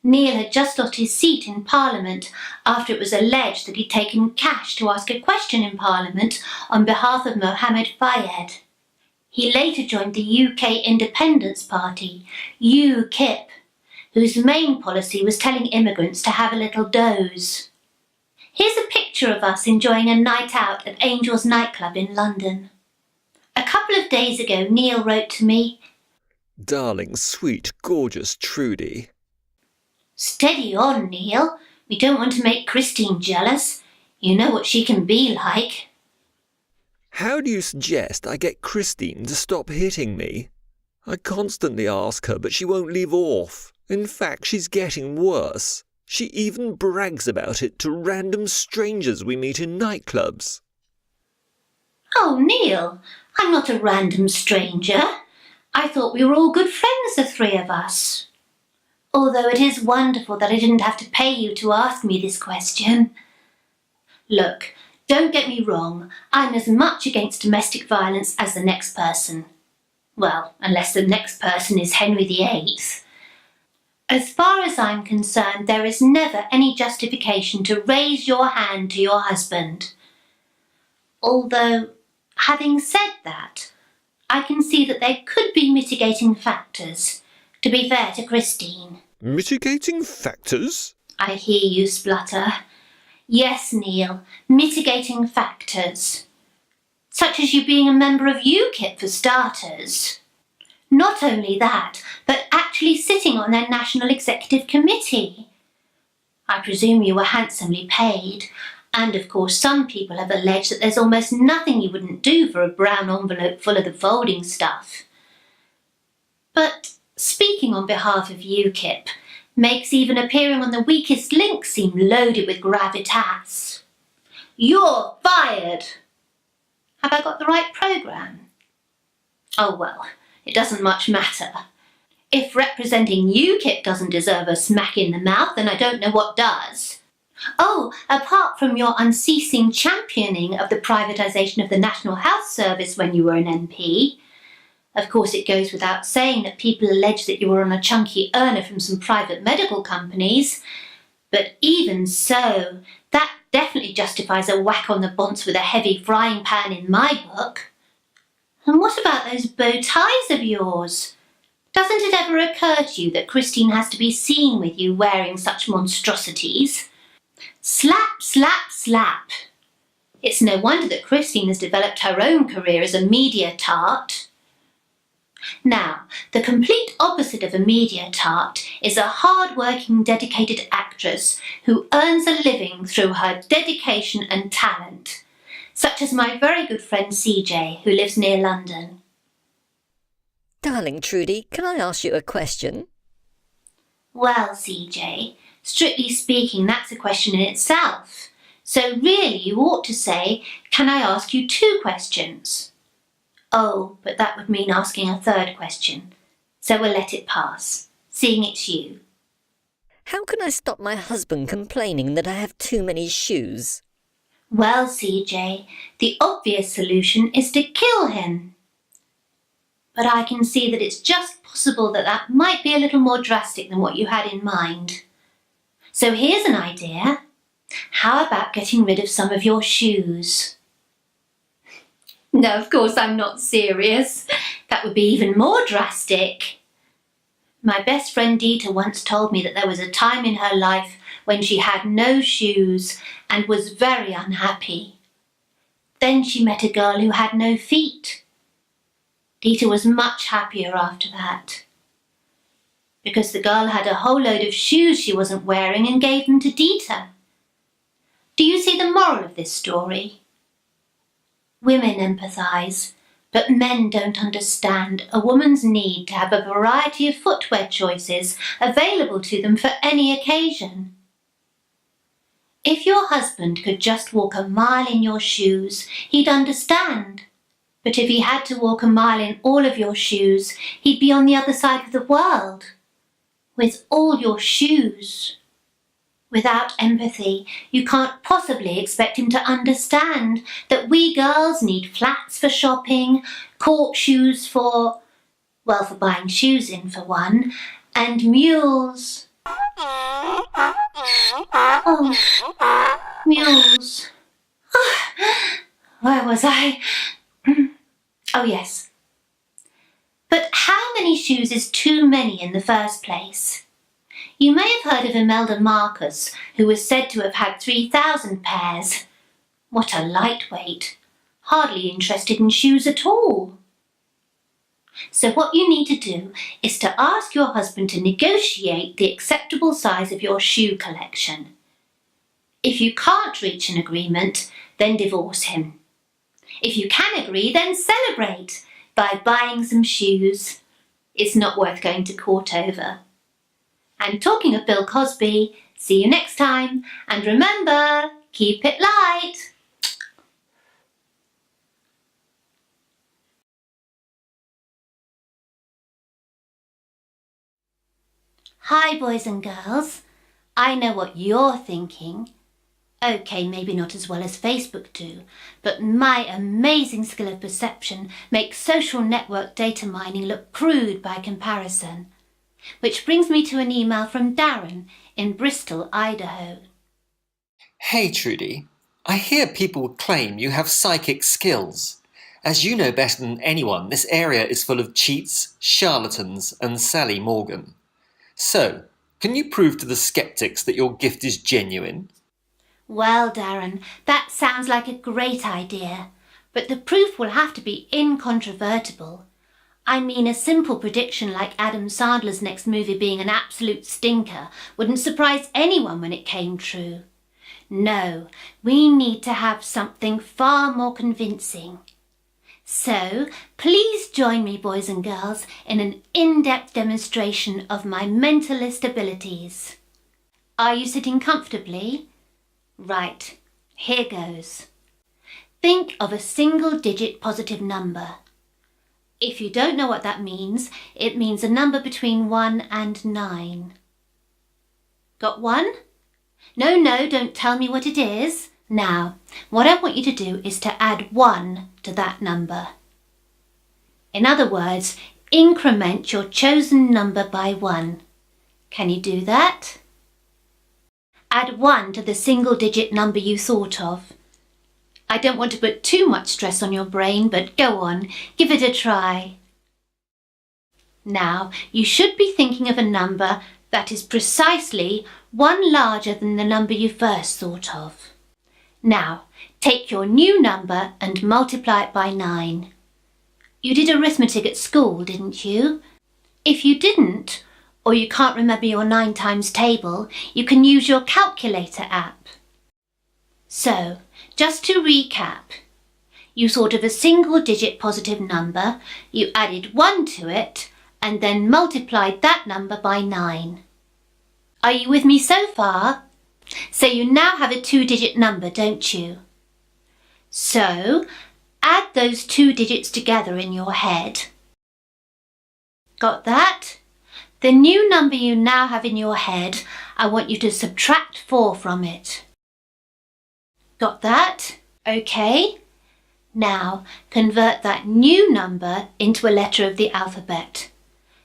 Neil had just lost his seat in Parliament after it was alleged that he'd taken cash to ask a question in Parliament on behalf of Mohammed Fayed. He later joined the UK Independence Party, UKIP, whose main policy was telling immigrants to have a little doze. Here's a picture of us enjoying a night out at Angel's nightclub in London. A couple of days ago, Neil wrote to me, Darling, sweet, gorgeous Trudy. Steady on, Neil. We don't want to make Christine jealous. You know what she can be like. How do you suggest I get Christine to stop hitting me? I constantly ask her, but she won't leave off. In fact, she's getting worse. She even brags about it to random strangers we meet in nightclubs. Oh, Neil, I'm not a random stranger. I thought we were all good friends, the three of us. Although it is wonderful that I didn't have to pay you to ask me this question. Look, don't get me wrong, I'm as much against domestic violence as the next person. Well, unless the next person is Henry VIII. As far as I'm concerned, there is never any justification to raise your hand to your husband. Although, having said that, I can see that there could be mitigating factors, to be fair to Christine. Mitigating factors? I hear you splutter. Yes, Neil, mitigating factors. Such as you being a member of UKIP for starters. Not only that, but actually sitting on their National Executive Committee. I presume you were handsomely paid, and of course some people have alleged that there's almost nothing you wouldn't do for a brown envelope full of the folding stuff. But speaking on behalf of UKIP makes even appearing on the weakest link seem loaded with gravitas. You're fired! Have I got the right programme? Oh well, it doesn't much matter. If representing UKIP doesn't deserve a smack in the mouth, then I don't know what does. Oh, apart from your unceasing championing of the privatisation of the National Health Service when you were an MP. Of course, it goes without saying that people allege that you were on a chunky earner from some private medical companies. But even so, that definitely justifies a whack on the bonce with a heavy frying pan in my book. And what about those bow ties of yours? Doesn't it ever occur to you that Christine has to be seen with you wearing such monstrosities? Slap, slap, slap. It's no wonder that Christine has developed her own career as a media tart. Now, the complete opposite of a media tart is a hard-working, dedicated actress who earns a living through her dedication and talent, such as my very good friend CJ, who lives near London. Darling Trudy, can I ask you a question? Well, CJ, strictly speaking, that's a question in itself. So really you ought to say, can I ask you 2 questions? Oh, but that would mean asking a 3rd question. So we'll let it pass, seeing it's you. How can I stop my husband complaining that I have too many shoes? Well, CJ, the obvious solution is to kill him. But I can see that it's just possible that that might be a little more drastic than what you had in mind. So here's an idea. How about getting rid of some of your shoes? No, of course I'm not serious. That would be even more drastic. My best friend Dita once told me that there was a time in her life when she had no shoes and was very unhappy. Then she met a girl who had no feet. Dita was much happier after that, because the girl had a whole load of shoes she wasn't wearing and gave them to Dita. Do you see the moral of this story? Women empathise, but men don't understand a woman's need to have a variety of footwear choices available to them for any occasion. If your husband could just walk a mile in your shoes, he'd understand. But if he had to walk a mile in all of your shoes, he'd be on the other side of the world, with all your shoes. Without empathy, you can't possibly expect him to understand that we girls need flats for shopping, court shoes for buying shoes in for one, and mules. Oh, mules. Where was I? Oh, yes. But how many shoes is too many in the first place? You may have heard of Imelda Marcus, who was said to have had 3,000 pairs. What a lightweight. Hardly interested in shoes at all. So what you need to do is to ask your husband to negotiate the acceptable size of your shoe collection. If you can't reach an agreement, then divorce him. If you can agree, then celebrate by buying some shoes. It's not worth going to court over. And talking of Bill Cosby, see you next time, and remember, keep it light. Hi, boys and girls. I know what you're thinking. OK, maybe not as well as Facebook do, but my amazing skill of perception makes social network data mining look crude by comparison. Which brings me to an email from Darren in Bristol, Idaho. Hey Trudy, I hear people claim you have psychic skills. As you know better than anyone, this area is full of cheats, charlatans and Sally Morgan. So, can you prove to the skeptics that your gift is genuine? Well, Darren, that sounds like a great idea, but the proof will have to be incontrovertible. I mean, a simple prediction like Adam Sandler's next movie being an absolute stinker wouldn't surprise anyone when it came true. No, we need to have something far more convincing. So, please join me, boys and girls, in an in-depth demonstration of my mentalist abilities. Are you sitting comfortably? Right, here goes. Think of a single-digit positive number. If you don't know what that means, it means a number between 1 and 9. Got one? No, don't tell me what it is. Now, what I want you to do is to add 1 to that number. In other words, increment your chosen number by 1. Can you do that? Add 1 to the single-digit number you thought of. I don't want to put too much stress on your brain, but go on, give it a try. Now, you should be thinking of a number that is precisely one larger than the number you first thought of. Now, take your new number and multiply it by 9. You did arithmetic at school, didn't you? If you didn't, or you can't remember your 9 times table, you can use your calculator app. So, just to recap, you thought of a single-digit positive number, you added 1 to it, and then multiplied that number by 9. Are you with me so far? So you now have a 2-digit number, don't you? So, add those 2 digits together in your head. Got that? The new number you now have in your head, I want you to subtract 4 from it. Got that? Okay. Now, convert that new number into a letter of the alphabet.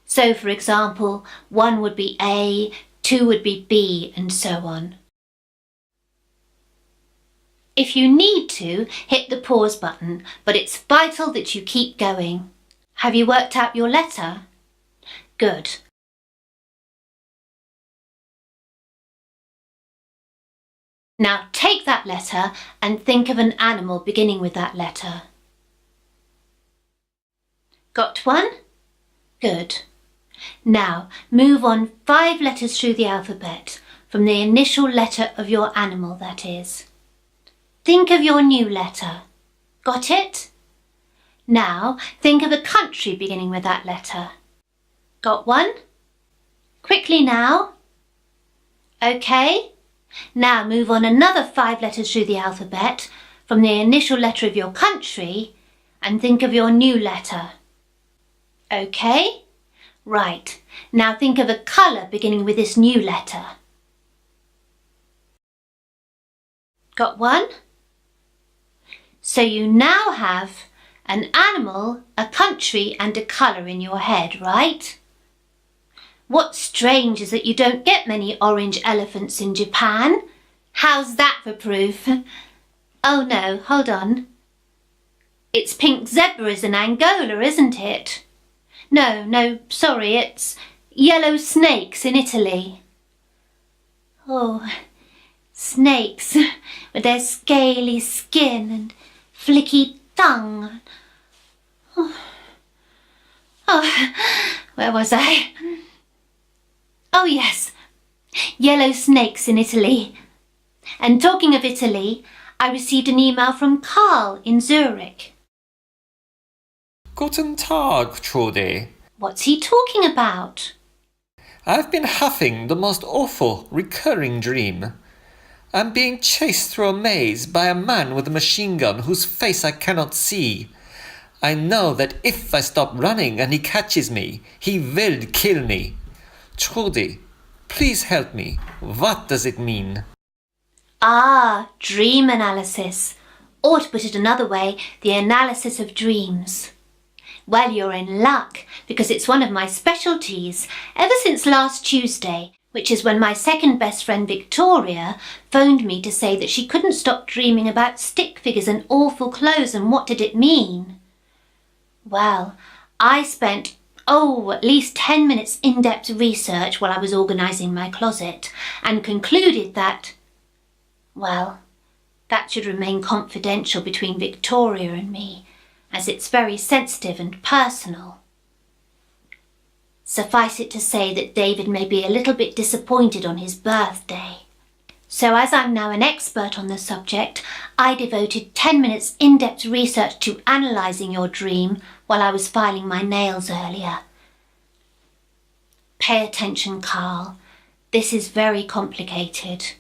So, for example, 1 would be A, 2 would be B, and so on. If you need to, hit the pause button, but it's vital that you keep going. Have you worked out your letter? Good. Now take that letter and think of an animal beginning with that letter. Got one? Good. Now move on 5 letters through the alphabet, from the initial letter of your animal, that is. Think of your new letter. Got it? Now think of a country beginning with that letter. Got one? Quickly now. Okay. Now move on another 5 letters through the alphabet, from the initial letter of your country, and think of your new letter. Okay? Right. Now think of a colour beginning with this new letter. Got one? So you now have an animal, a country and a colour in your head, right? What's strange is that you don't get many orange elephants in Japan. How's that for proof? Oh no, hold on. It's pink zebras in Angola, isn't it? No, sorry, it's yellow snakes in Italy. Oh, snakes with their scaly skin and flicky tongue. Oh, where was I? Oh yes, yellow snakes in Italy. And talking of Italy, I received an email from Cull in Zurich. Guten Tag, Trudy. What's he talking about? I've been having the most awful recurring dream. I'm being chased through a maze by a man with a machine gun whose face I cannot see. I know that if I stop running and he catches me, he will kill me. Trudy, please help me. What does it mean? Ah, dream analysis. Or to put it another way, the analysis of dreams. Well, you're in luck, because it's one of my specialties ever since last Tuesday, which is when my second best friend Victoria phoned me to say that she couldn't stop dreaming about stick figures and awful clothes and what did it mean. Well, I spent at least 10 minutes in-depth research while I was organising my closet and concluded that, well, that should remain confidential between Victoria and me, as it's very sensitive and personal. Suffice it to say that David may be a little bit disappointed on his birthday. So as I'm now an expert on the subject, I devoted 10 minutes in-depth research to analysing your dream while I was filing my nails earlier. Pay attention, Carl. This is very complicated.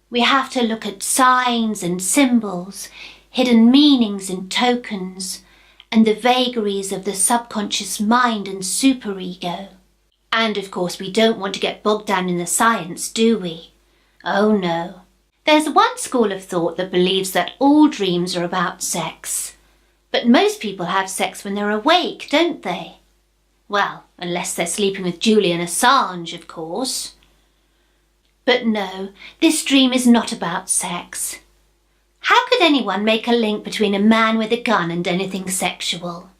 We have to look at signs and symbols, hidden meanings and tokens, and the vagaries of the subconscious mind and superego. And of course we don't want to get bogged down in the science, do we? Oh no. There's one school of thought that believes that all dreams are about sex. But most people have sex when they're awake, don't they? Well, unless they're sleeping with Julian Assange, of course. But no, this dream is not about sex. How could anyone make a link between a man with a gun and anything sexual?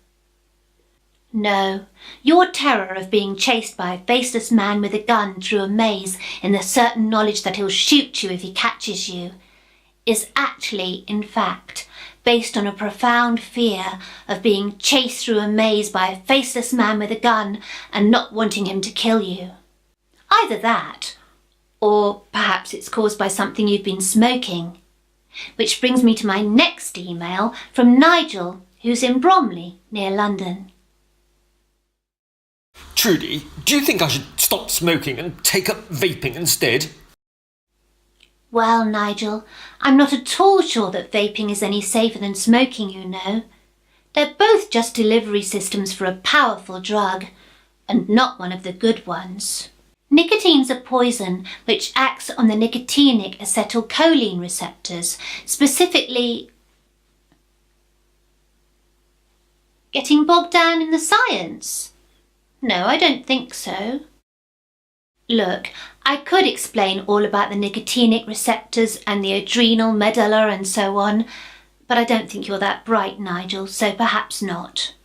No, your terror of being chased by a faceless man with a gun through a maze in the certain knowledge that he'll shoot you if he catches you is actually, in fact, based on a profound fear of being chased through a maze by a faceless man with a gun and not wanting him to kill you. Either that, or perhaps it's caused by something you've been smoking. Which brings me to my next email from Nigel, who's in Bromley, near London. Trudy, do you think I should stop smoking and take up vaping instead? Well, Nigel, I'm not at all sure that vaping is any safer than smoking, you know. They're both just delivery systems for a powerful drug, and not one of the good ones. Nicotine's a poison which acts on the nicotinic acetylcholine receptors, specifically... Getting bogged down in the science? No, I don't think so. Look, I could explain all about the nicotinic receptors and the adrenal medulla and so on, but I don't think you're that bright, Nigel, so perhaps not.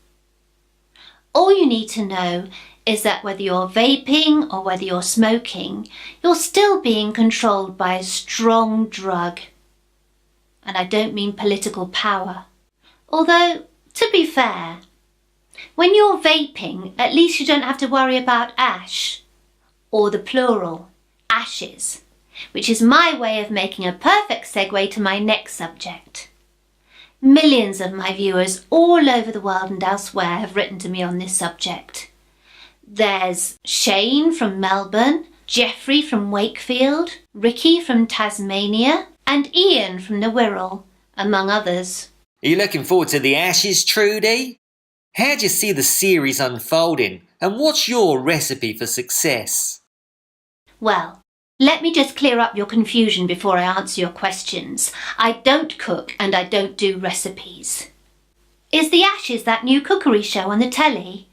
All you need to know is that whether you're vaping or whether you're smoking, you're still being controlled by a strong drug. And I don't mean political power. Although, to be fair, when you're vaping, at least you don't have to worry about ash, or the plural, ashes, which is my way of making a perfect segue to my next subject. Millions of my viewers all over the world and elsewhere have written to me on this subject. There's Shane from Melbourne, Jeffrey from Wakefield, Ricky from Tasmania, and Ian from the Wirral, among others. Are you looking forward to the Ashes, Trudy? How do you see the series unfolding, and what's your recipe for success? Well, let me just clear up your confusion before I answer your questions. I don't cook and I don't do recipes. Is The Ashes that new cookery show on the telly?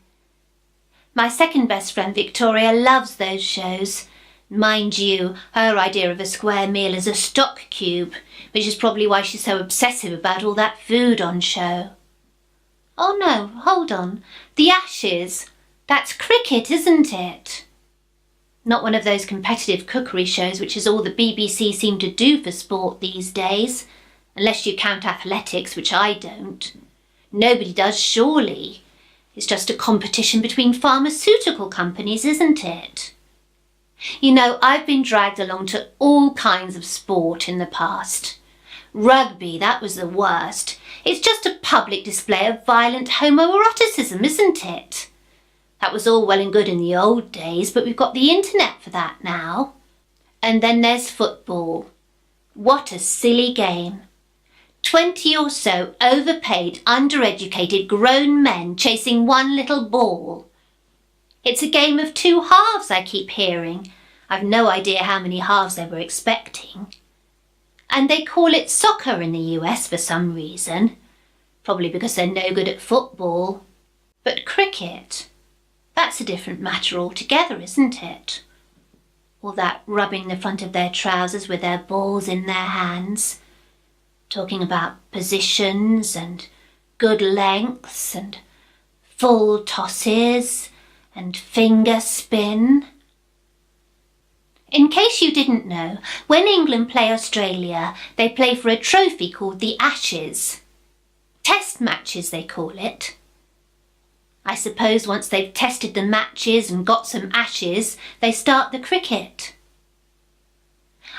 My second best friend Victoria loves those shows. Mind you, her idea of a square meal is a stock cube, which is probably why she's so obsessive about all that food on show. Oh no, hold on. The Ashes, that's cricket, isn't it? Not one of those competitive cookery shows which is all the BBC seem to do for sport these days, unless you count athletics, which I don't. Nobody does, surely. It's just a competition between pharmaceutical companies, isn't it? You know, I've been dragged along to all kinds of sport in the past. Rugby, that was the worst. It's just a public display of violent homoeroticism, isn't it? That was all well and good in the old days, but we've got the internet for that now. And then there's football. What a silly game. 20 or so overpaid, undereducated grown men chasing one little ball. It's a game of two halves, I keep hearing. I've no idea how many halves they were expecting. And they call it soccer in the US for some reason. Probably because they're no good at football. But cricket, that's a different matter altogether, isn't it? All that rubbing the front of their trousers with their balls in their hands. Talking about positions and good lengths and full tosses and finger spin. In case you didn't know, when England play Australia, they play for a trophy called the Ashes. Test matches, they call it. I suppose once they've tested the matches and got some ashes, they start the cricket.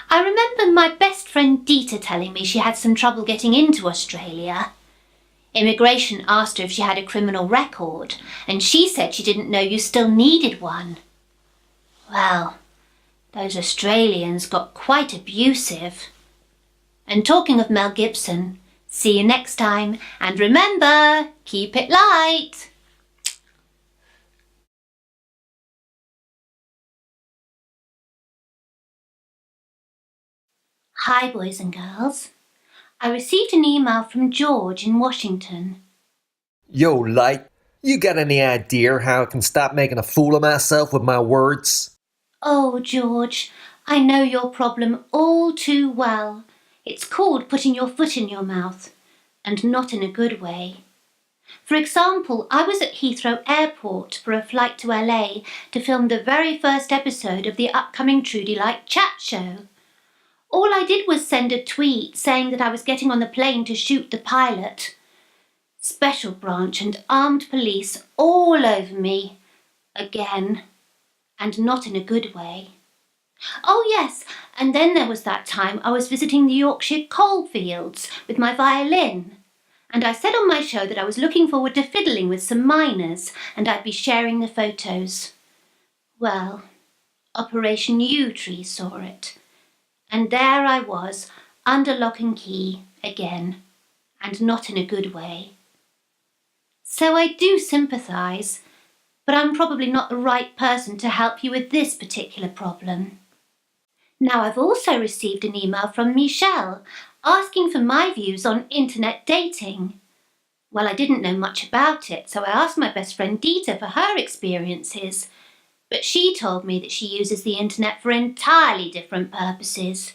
I remember my best friend Dita telling me she had some trouble getting into Australia. Immigration asked her if she had a criminal record, and she said she didn't know you still needed one. Well, those Australians got quite abusive. And talking of Mel Gibson, see you next time, and remember, keep it light. Hi, boys and girls. I received an email from George in Washington. Yo, Light, you got any idea how I can stop making a fool of myself with my words? Oh, George, I know your problem all too well. It's called putting your foot in your mouth, and not in a good way. For example, I was at Heathrow Airport for a flight to LA to film the very first episode of the upcoming Trudy Lite chat show. All I did was send a tweet saying that I was getting on the plane to shoot the pilot. Special branch and armed police all over me. Again. And not in a good way. Oh yes, and then there was that time I was visiting the Yorkshire coal fields with my violin. And I said on my show that I was looking forward to fiddling with some miners and I'd be sharing the photos. Well, Operation U-Tree saw it. And there I was, under lock and key, again, and not in a good way. So I do sympathise, but I'm probably not the right person to help you with this particular problem. Now, I've also received an email from Michelle asking for my views on internet dating. Well, I didn't know much about it, so I asked my best friend Dita for her experiences. But she told me that she uses the internet for entirely different purposes.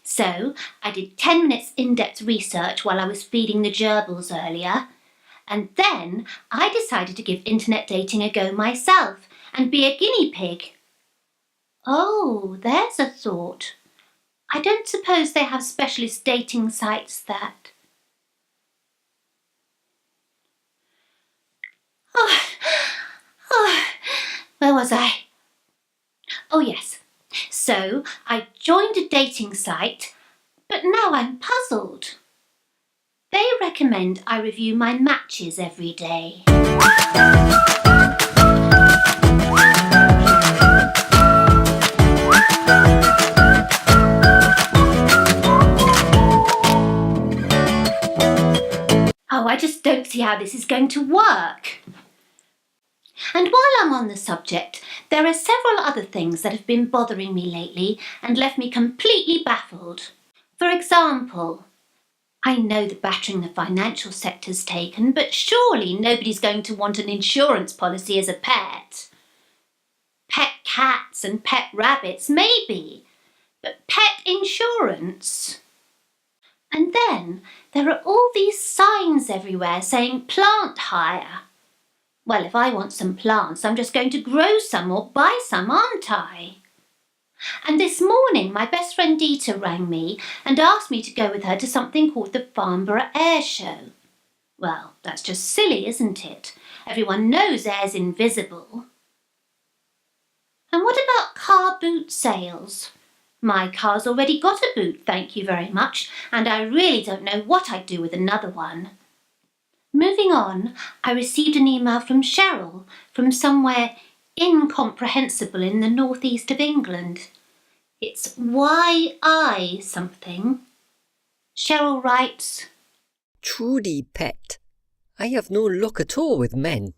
So, I did 10 minutes in-depth research while I was feeding the gerbils earlier, and then I decided to give internet dating a go myself and be a guinea pig. Oh, there's a thought. I don't suppose they have specialist dating sites that... Where was I? Oh yes, so I joined a dating site, but now I'm puzzled. They recommend I review my matches every day. Oh, I just don't see how this is going to work. And while I'm on the subject, there are several other things that have been bothering me lately and left me completely baffled. For example, I know the battering the financial sector's taken, but surely nobody's going to want an insurance policy as a pet. Pet cats and pet rabbits, maybe, but pet insurance? And then there are all these signs everywhere saying plant hire. Well, if I want some plants, I'm just going to grow some or buy some, aren't I? And this morning, my best friend Dita rang me and asked me to go with her to something called the Farnborough Air Show. Well, that's just silly, isn't it? Everyone knows air's invisible. And what about car boot sales? My car's already got a boot, thank you very much, and I really don't know what I'd do with another one. Moving on, I received an email from Cheryl from somewhere incomprehensible in the northeast of England. It's YI something. Cheryl writes, Trudy, pet, I have no luck at all with men.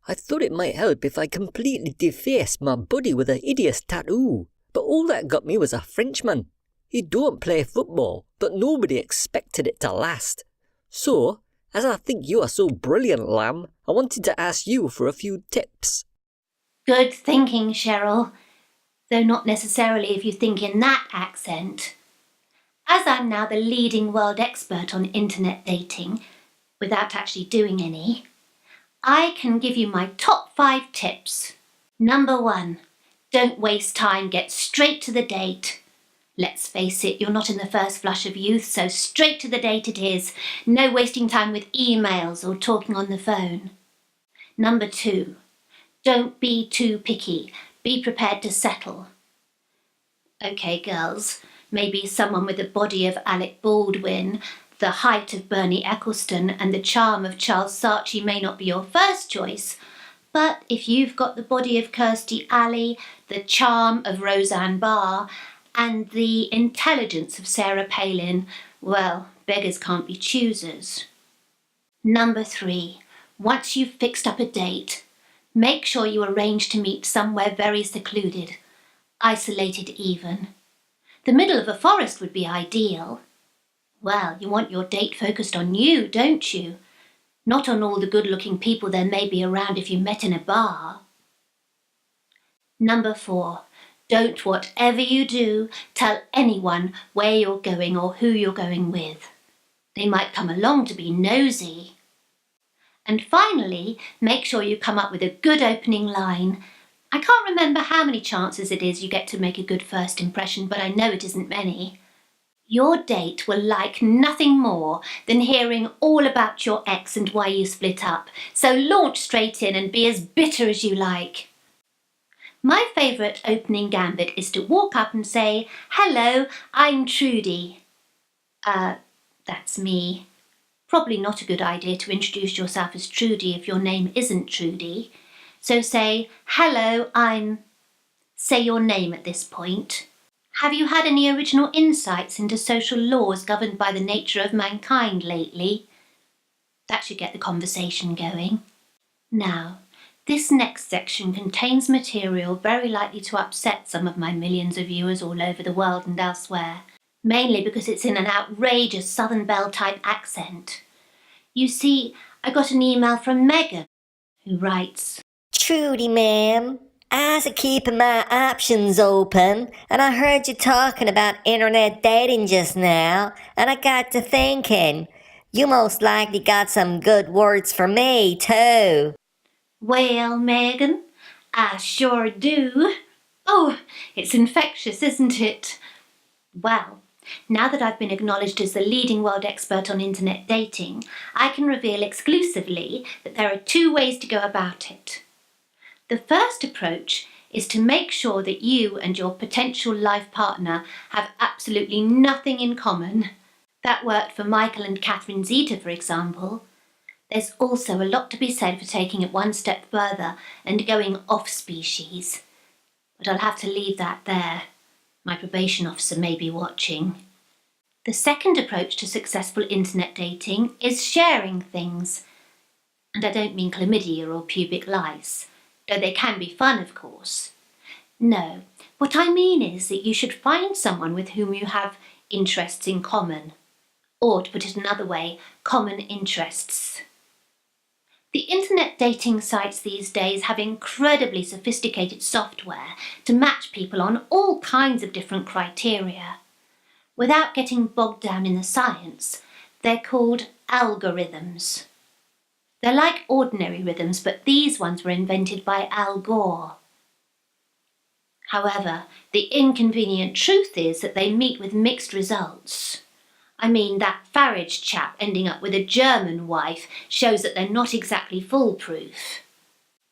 I thought it might help if I completely defaced my body with a hideous tattoo, but all that got me was a Frenchman. He don't play football, but nobody expected it to last. So, as I think you are so brilliant, lamb, I wanted to ask you for a few tips. Good thinking, Cheryl, though not necessarily if you think in that accent. As I'm now the leading world expert on internet dating, without actually doing any, I can give you my top 5 tips. Number 1, don't waste time, get straight to the date. Let's face it, you're not in the first flush of youth, so straight to the date it is. No wasting time with emails or talking on the phone. Number 2, don't be too picky. Be prepared to settle. OK, girls, maybe someone with the body of Alec Baldwin, the height of Bernie Ecclestone and the charm of Charles Saatchi may not be your first choice, but if you've got the body of Kirstie Alley, the charm of Roseanne Barr, and the intelligence of Sarah Palin, well, beggars can't be choosers. Number 3, once you've fixed up a date, make sure you arrange to meet somewhere very secluded, isolated even. The middle of a forest would be ideal. Well, you want your date focused on you, don't you? Not on all the good-looking people there may be around if you met in a bar. Number 4, don't, whatever you do, tell anyone where you're going or who you're going with. They might come along to be nosy. And finally, make sure you come up with a good opening line. I can't remember how many chances it is you get to make a good first impression, but I know it isn't many. Your date will like nothing more than hearing all about your ex and why you split up, so launch straight in and be as bitter as you like. My favourite opening gambit is to walk up and say, "Hello, I'm Trudy." That's me. Probably not a good idea to introduce yourself as Trudy if your name isn't Trudy. So say, "Hello, say your name at this point. Have you had any original insights into social laws governed by the nature of mankind lately?" That should get the conversation going. Now, this next section contains material very likely to upset some of my millions of viewers all over the world and elsewhere, mainly because it's in an outrageous Southern Belle type accent. You see, I got an email from Megan, who writes, Trudy, ma'am, I was keeping my options open, and I heard you talking about internet dating just now, and I got to thinking, you most likely got some good words for me, too. "Well, Megan, I sure do. Oh, it's infectious, isn't it? Well, now that I've been acknowledged as the leading world expert on internet dating, I can reveal exclusively that there are 2 ways to go about it. The first approach is to make sure that you and your potential life partner have absolutely nothing in common. That worked for Michael and Catherine Dita, for example. There's also a lot to be said for taking it one step further and going off species. But I'll have to leave that there. My probation officer may be watching. The second approach to successful internet dating is sharing things. And I don't mean chlamydia or pubic lice, though they can be fun, of course. No, what I mean is that you should find someone with whom you have interests in common. Or, to put it another way, common interests. The internet dating sites these days have incredibly sophisticated software to match people on all kinds of different criteria. Without getting bogged down in the science, they're called algorithms. They're like ordinary rhythms, but these ones were invented by Al Gore. However, the inconvenient truth is that they meet with mixed results. I mean, that Farage chap ending up with a German wife shows that they're not exactly foolproof.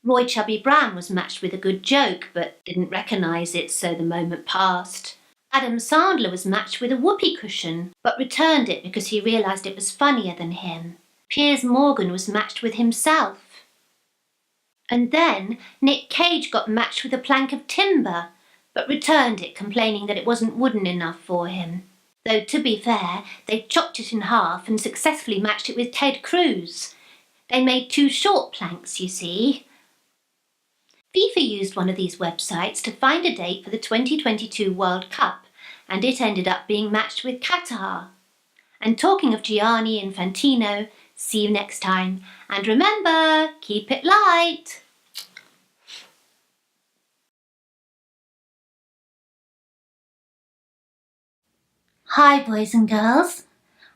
Roy Chubby Brown was matched with a good joke, but didn't recognise it, so the moment passed. Adam Sandler was matched with a whoopee cushion, but returned it because he realised it was funnier than him. Piers Morgan was matched with himself. And then Nick Cage got matched with a plank of timber, but returned it, complaining that it wasn't wooden enough for him. Though, to be fair, they chopped it in half and successfully matched it with Ted Cruz. They made 2 short planks, you see. FIFA used one of these websites to find a date for the 2022 World Cup, and it ended up being matched with Qatar. And talking of Gianni Infantino, see you next time, and remember, keep it light. Hi, boys and girls.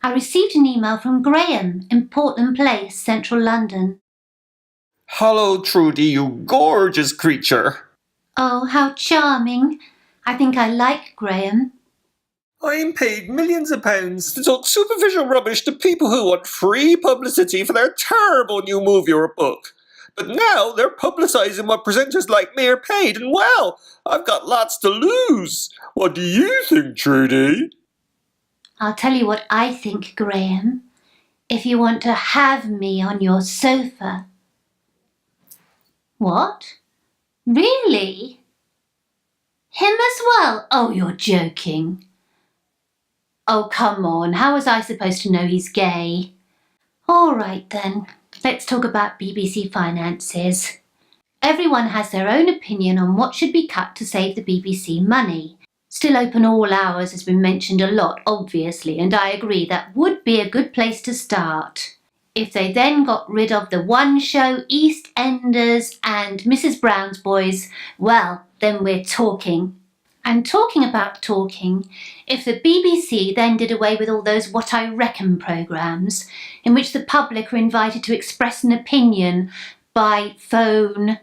I received an email from Graham in Portland Place, central London. Hello, Trudy, you gorgeous creature. Oh, how charming. I think I like Graham. I'm paid millions of pounds to talk superficial rubbish to people who want free publicity for their terrible new movie or book. But now they're publicising what presenters like me are paid, and well, I've got lots to lose. What do you think, Trudy? I'll tell you what I think, Graham. If you want to have me on your sofa. What? Really? Him as well? Oh, you're joking. Oh, come on. How was I supposed to know he's gay? All right, then. Let's talk about BBC finances. Everyone has their own opinion on what should be cut to save the BBC money. Still open all hours has been mentioned a lot, obviously, and I agree that would be a good place to start. If they then got rid of the One Show, EastEnders and Mrs. Brown's Boys, well, then we're talking. And talking about talking, if the BBC then did away with all those What I Reckon programmes, in which the public are invited to express an opinion by phone,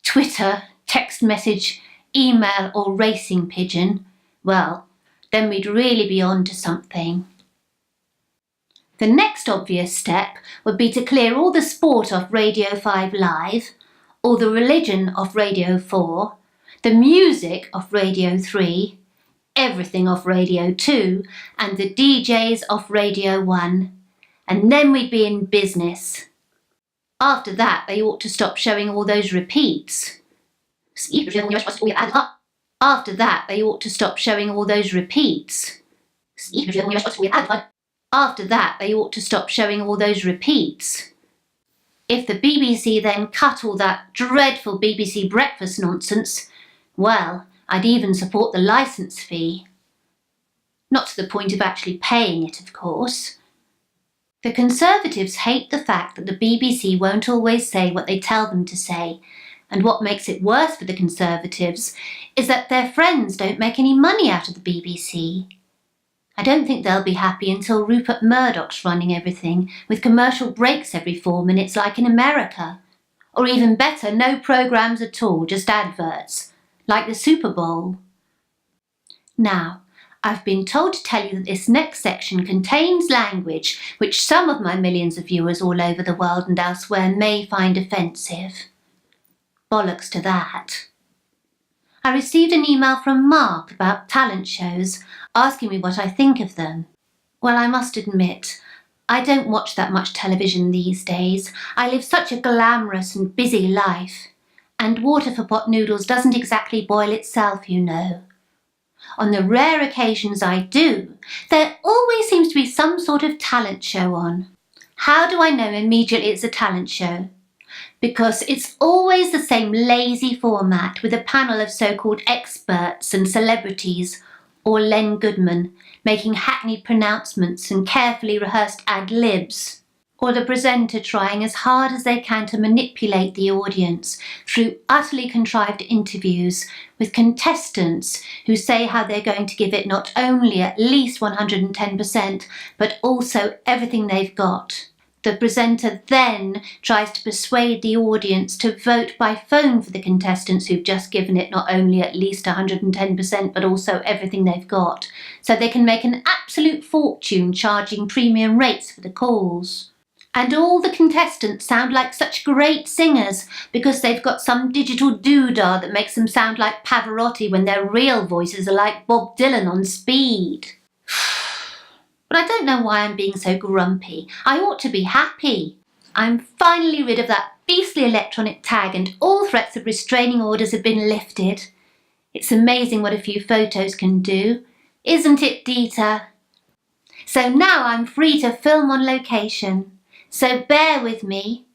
Twitter, text message, email or racing pigeon, well, then we'd really be on to something. The next obvious step would be to clear all the sport off Radio 5 Live, all the religion off Radio 4, the music off Radio 3, everything off Radio 2, and the DJs off Radio 1. And then we'd be in business. After that, they ought to stop showing all those repeats. After that, they ought to stop showing all those repeats. After that, they ought to stop showing all those repeats. If the BBC then cut all that dreadful BBC breakfast nonsense, well, I'd even support the licence fee. Not to the point of actually paying it, of course. The Conservatives hate the fact that the BBC won't always say what they tell them to say, and what makes it worse for the Conservatives is that their friends don't make any money out of the BBC. I don't think they'll be happy until Rupert Murdoch's running everything, with commercial breaks every 4 minutes like in America. Or even better, no programmes at all, just adverts, like the Super Bowl. Now, I've been told to tell you that this next section contains language which some of my millions of viewers all over the world and elsewhere may find offensive. Bollocks to that. I received an email from Mark about talent shows, asking me what I think of them. Well, I must admit, I don't watch that much television these days. I live such a glamorous and busy life. And water for pot noodles doesn't exactly boil itself, you know. On the rare occasions I do, there always seems to be some sort of talent show on. How do I know immediately it's a talent show? Because it's always the same lazy format with a panel of so-called experts and celebrities, or Len Goodman, making hackneyed pronouncements and carefully rehearsed ad-libs, or the presenter trying as hard as they can to manipulate the audience through utterly contrived interviews with contestants who say how they're going to give it not only at least 110%, but also everything they've got. The presenter then tries to persuade the audience to vote by phone for the contestants who've just given it not only at least 110%, but also everything they've got, so they can make an absolute fortune charging premium rates for the calls. And all the contestants sound like such great singers because they've got some digital doodah that makes them sound like Pavarotti when their real voices are like Bob Dylan on speed. But I don't know why I'm being so grumpy. I ought to be happy. I'm finally rid of that beastly electronic tag and all threats of restraining orders have been lifted. It's amazing what a few photos can do. Isn't it, Dita? So now I'm free to film on location. So bear with me.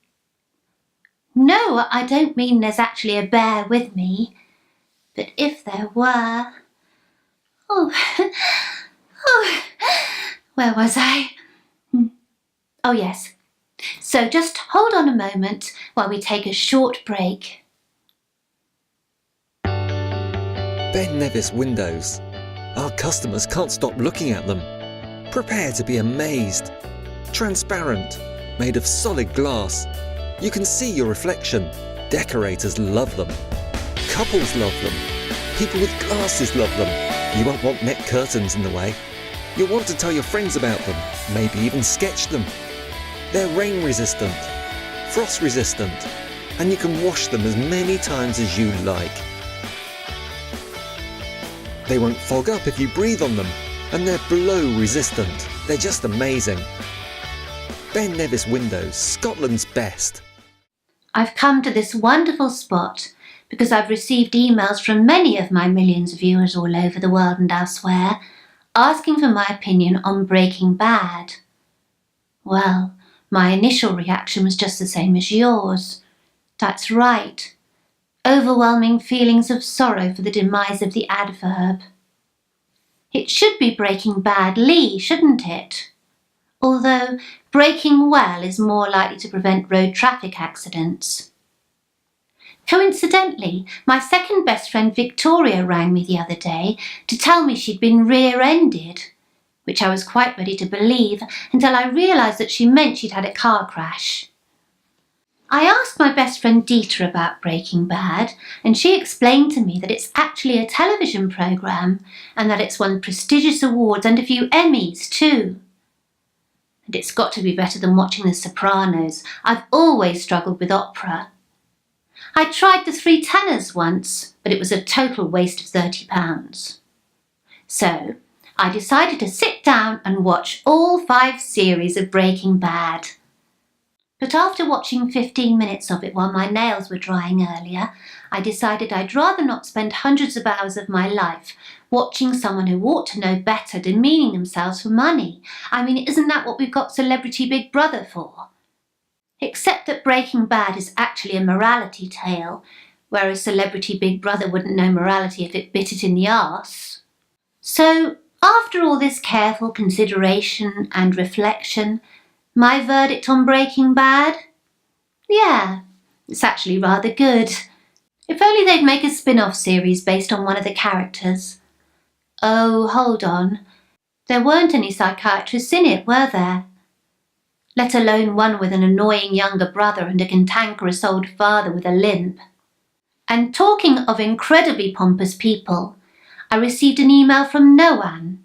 No, I don't mean there's actually a bear with me. But if there were... Where was I? Oh yes. So just hold on a moment while we take a short break. Ben Nevis windows. Our customers can't stop looking at them. Prepare to be amazed. Transparent, made of solid glass. You can see your reflection. Decorators love them. Couples love them. People with glasses love them. You won't want net curtains in the way. You'll want to tell your friends about them, maybe even sketch them. They're rain resistant, frost resistant, and you can wash them as many times as you like. They won't fog up if you breathe on them, and they're blow resistant. They're just amazing. Ben Nevis Windows, Scotland's best. I've come to this wonderful spot because I've received emails from many of my millions of viewers all over the world and elsewhere asking for my opinion on Breaking Bad. Well, my initial reaction was just the same as yours. That's right. Overwhelming feelings of sorrow for the demise of the adverb. It should be Breaking Badly, shouldn't it? Although breaking well is more likely to prevent road traffic accidents. Coincidentally, my second best friend Victoria rang me the other day to tell me she'd been rear-ended, which I was quite ready to believe until I realised that she meant she'd had a car crash. I asked my best friend Dita about Breaking Bad, and she explained to me that it's actually a television programme and that it's won prestigious awards and a few Emmys too. And it's got to be better than watching The Sopranos. I've always struggled with opera. I tried the Three Tenors once, but it was a total waste of £30. So I decided to sit down and watch all 5 series of Breaking Bad. But after watching 15 minutes of it while my nails were drying earlier, I decided I'd rather not spend hundreds of hours of my life watching someone who ought to know better demeaning themselves for money. I mean, isn't that what we've got Celebrity Big Brother for? Except that Breaking Bad is actually a morality tale, whereas Celebrity Big Brother wouldn't know morality if it bit it in the arse. So, after all this careful consideration and reflection, my verdict on Breaking Bad? Yeah, it's actually rather good. If only they'd make a spin-off series based on one of the characters. Oh, hold on. There weren't any psychiatrists in it, were there? Let alone one with an annoying younger brother and a cantankerous old father with a limp. And talking of incredibly pompous people, I received an email from Noan.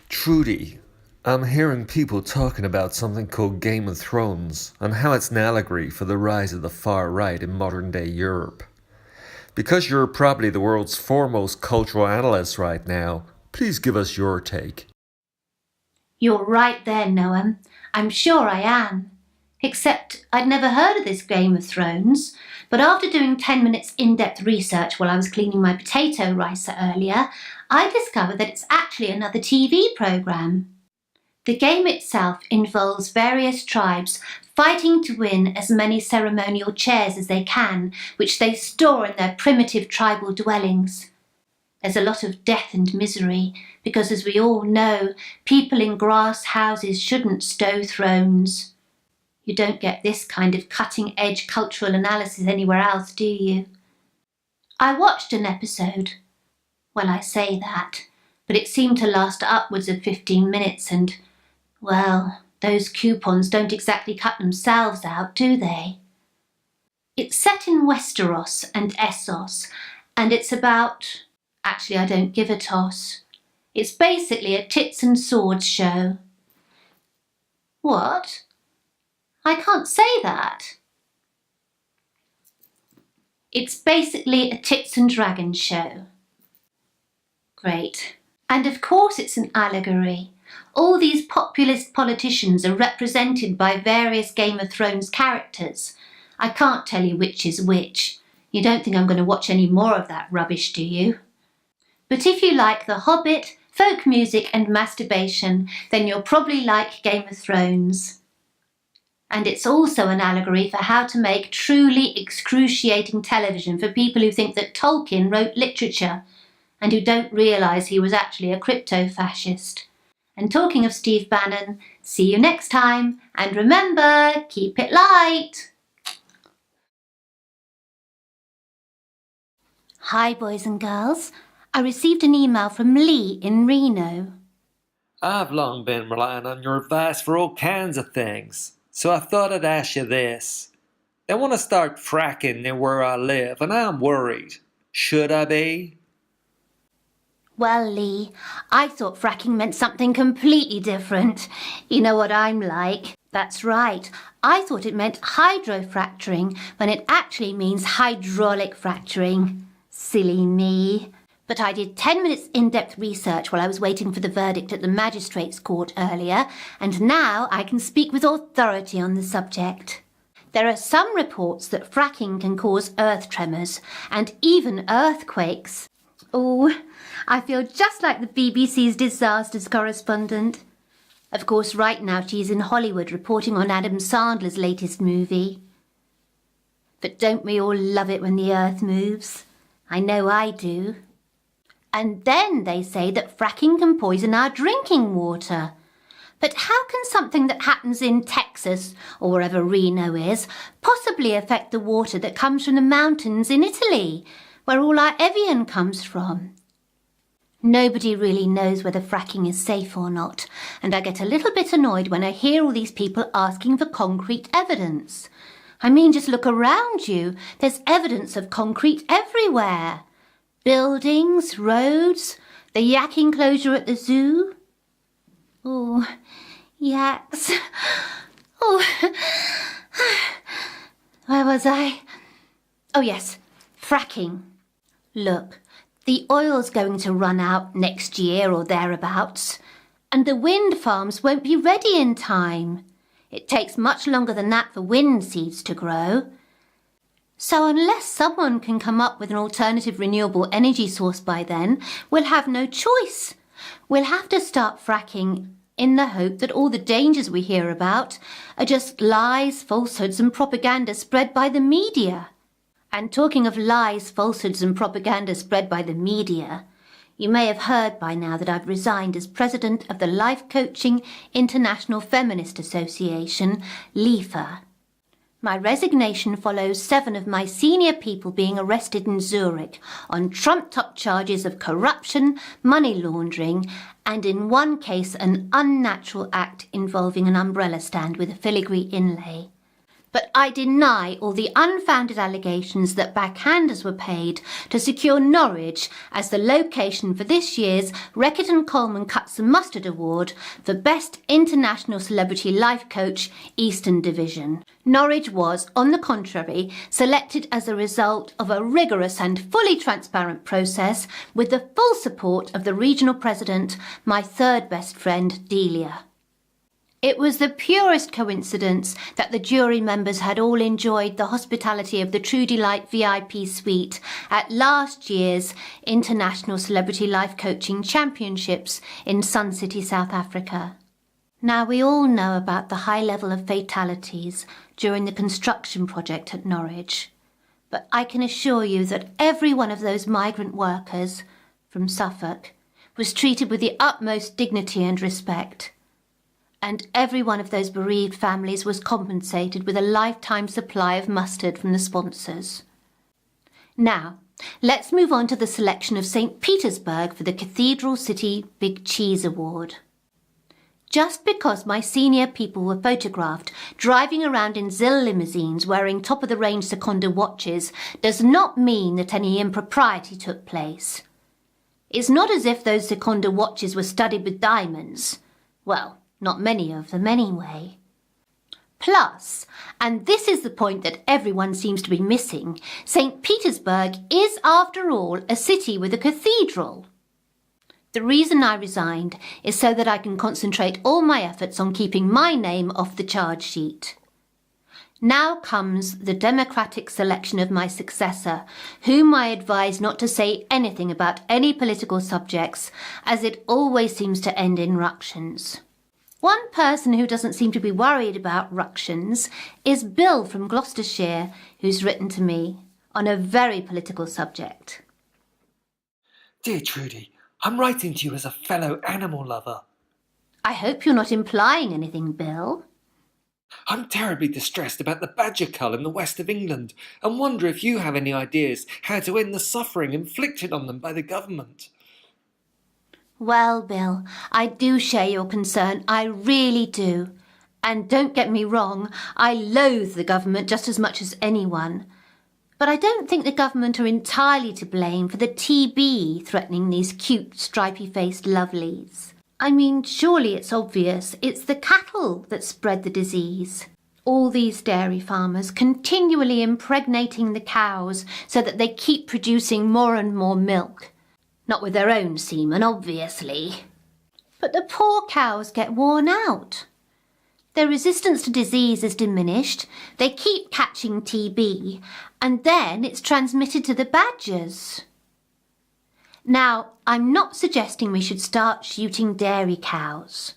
Trudy, I'm hearing people talking about something called Game of Thrones and how it's an allegory for the rise of the far right in modern-day Europe. Because you're probably the world's foremost cultural analyst right now, please give us your take. You're right there, Noam. I'm sure I am. Except I'd never heard of this Game of Thrones, but after doing 10 minutes in-depth research while I was cleaning my potato ricer earlier, I discovered that it's actually another TV programme. The game itself involves various tribes fighting to win as many ceremonial chairs as they can, which they store in their primitive tribal dwellings. There's a lot of death and misery, because as we all know, people in grass houses shouldn't stow thrones. You don't get this kind of cutting-edge cultural analysis anywhere else, do you? I watched an episode. Well, I say that, but it seemed to last upwards of 15 minutes and, well, those coupons don't exactly cut themselves out, do they? It's set in Westeros and Essos, and it's about... Actually, I don't give a toss. It's basically a tits and swords show. What? I can't say that. It's basically a tits and dragons show. Great. And of course it's an allegory. All these populist politicians are represented by various Game of Thrones characters. I can't tell you which is which. You don't think I'm going to watch any more of that rubbish, do you? But if you like The Hobbit, folk music and masturbation, then you'll probably like Game of Thrones. And it's also an allegory for how to make truly excruciating television for people who think that Tolkien wrote literature and who don't realise he was actually a crypto-fascist. And talking of Steve Bannon, see you next time, and remember, keep it light! Hi boys and girls, I received an email from Lee in Reno. I've long been relying on your advice for all kinds of things, so I thought I'd ask you this. They want to start fracking near where I live, and I'm worried. Should I be? Well, Lee, I thought fracking meant something completely different. You know what I'm like. That's right. I thought it meant hydrofracturing when it actually means hydraulic fracturing. Silly me. But I did 10 minutes in-depth research while I was waiting for the verdict at the magistrate's court earlier, and now I can speak with authority on the subject. There are some reports that fracking can cause earth tremors and even earthquakes. Oh, I feel just like the BBC's disasters correspondent. Of course, right now she's in Hollywood reporting on Adam Sandler's latest movie. But don't we all love it when the earth moves? I know I do. And then they say that fracking can poison our drinking water. But how can something that happens in Texas, or wherever Reno is, possibly affect the water that comes from the mountains in Italy, where all our Evian comes from? Nobody really knows whether fracking is safe or not, and I get a little bit annoyed when I hear all these people asking for concrete evidence. I mean, just look around you. There's evidence of concrete everywhere. Buildings, roads, the yak enclosure at the zoo. Oh, yaks. Oh, where was I? Oh yes, fracking. Look, the oil's going to run out next year or thereabouts, and the wind farms won't be ready in time. It takes much longer than that for wind seeds to grow. So unless someone can come up with an alternative renewable energy source by then, we'll have no choice. We'll have to start fracking in the hope that all the dangers we hear about are just lies, falsehoods and propaganda spread by the media. And talking of lies, falsehoods and propaganda spread by the media, you may have heard by now that I've resigned as president of the Lifecoaching International Feminist Association, LIFA. My resignation follows 7 of my senior people being arrested in Zurich on trumped-up charges of corruption, money laundering, and in one case an unnatural act involving an umbrella stand with a filigree inlay. But I deny all the unfounded allegations that backhanders were paid to secure Norwich as the location for this year's Reckitt and Coleman Cuts and Mustard Award for Best International Celebrity Life Coach Eastern Division. Norwich was, on the contrary, selected as a result of a rigorous and fully transparent process with the full support of the regional president, my third best friend, Delia. It was the purest coincidence that the jury members had all enjoyed the hospitality of the Trudy Lite VIP suite at last year's International Celebrity Life Coaching Championships in Sun City, South Africa. Now, we all know about the high level of fatalities during the construction project at Norwich, but I can assure you that every one of those migrant workers from Suffolk was treated with the utmost dignity and respect. And every one of those bereaved families was compensated with a lifetime supply of mustard from the sponsors. Now, let's move on to the selection of St. Petersburg for the Cathedral City Big Cheese Award. Just because my senior people were photographed driving around in Zill limousines wearing top-of-the-range Seconda watches does not mean that any impropriety took place. It's not as if those Seconda watches were studded with diamonds. Well, not many of them anyway. Plus, and this is the point that everyone seems to be missing, St. Petersburg is, after all, a city with a cathedral. The reason I resigned is so that I can concentrate all my efforts on keeping my name off the charge sheet. Now comes the democratic selection of my successor, whom I advise not to say anything about any political subjects, as it always seems to end in ructions. One person who doesn't seem to be worried about ructions is Bill from Gloucestershire, who's written to me on a very political subject. Dear Trudy, I'm writing to you as a fellow animal lover. I hope you're not implying anything, Bill. I'm terribly distressed about the badger cull in the west of England and wonder if you have any ideas how to end the suffering inflicted on them by the government. Well, Bill, I do share your concern, I really do. And don't get me wrong, I loathe the government just as much as anyone. But I don't think the government are entirely to blame for the TB threatening these cute, stripy-faced lovelies. I mean, surely it's obvious it's the cattle that spread the disease. All these dairy farmers continually impregnating the cows so that they keep producing more and more milk. Not with their own semen, obviously. But the poor cows get worn out. Their resistance to disease is diminished, they keep catching TB, and then it's transmitted to the badgers. Now, I'm not suggesting we should start shooting dairy cows,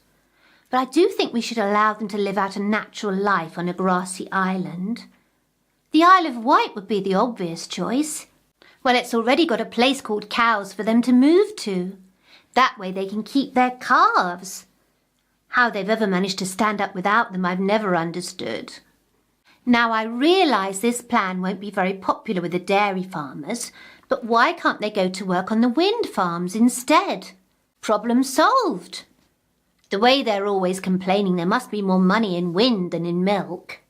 but I do think we should allow them to live out a natural life on a grassy island. The Isle of Wight would be the obvious choice. Well, it's already got a place called Cows for them to move to. That way they can keep their calves. How they've ever managed to stand up without them, I've never understood. Now, I realise this plan won't be very popular with the dairy farmers, but why can't they go to work on the wind farms instead? Problem solved. The way they're always complaining there must be more money in wind than in milk.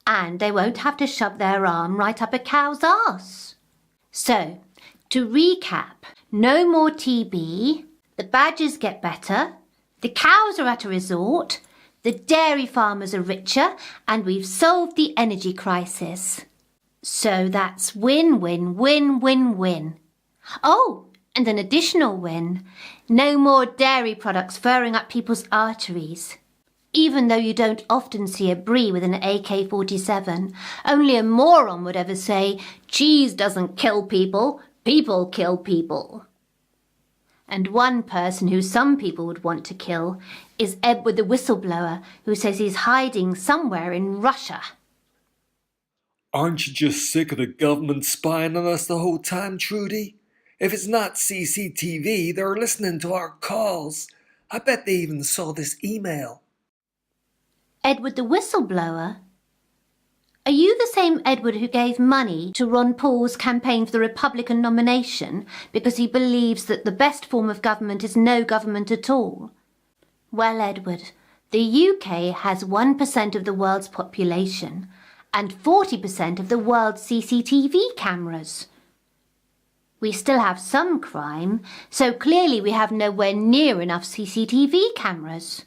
And they won't have to shove their arm right up a cow's arse. So, to recap, no more TB, the badgers get better, the cows are at a resort, the dairy farmers are richer, and we've solved the energy crisis. So that's win, win, win, win, win. Oh, and an additional win. No more dairy products furring up people's arteries. Even though you don't often see a brie with an AK-47, only a moron would ever say, cheese doesn't kill people, people kill people. And one person who some people would want to kill is Edward the whistleblower, who says he's hiding somewhere in Russia. Aren't you just sick of the government spying on us the whole time, Trudy? If it's not CCTV, they're listening to our calls. I bet they even saw this email. Edward the whistleblower? Are you the same Edward who gave money to Ron Paul's campaign for the Republican nomination because he believes that the best form of government is no government at all? Well, Edward, the UK has 1% of the world's population and 40% of the world's CCTV cameras. We still have some crime, so clearly we have nowhere near enough CCTV cameras.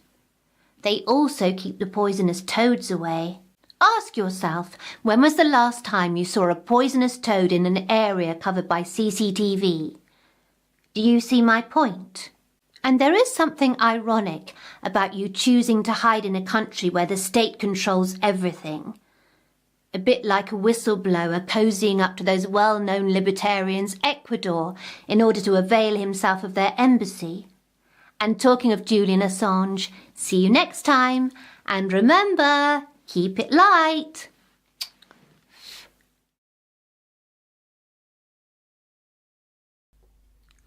They also keep the poisonous toads away. Ask yourself, when was the last time you saw a poisonous toad in an area covered by CCTV? Do you see my point? And there is something ironic about you choosing to hide in a country where the state controls everything. A bit like a whistleblower cozying up to those well-known libertarians, Ecuador, in order to avail himself of their embassy. And talking of Julian Assange, see you next time, and remember, keep it light.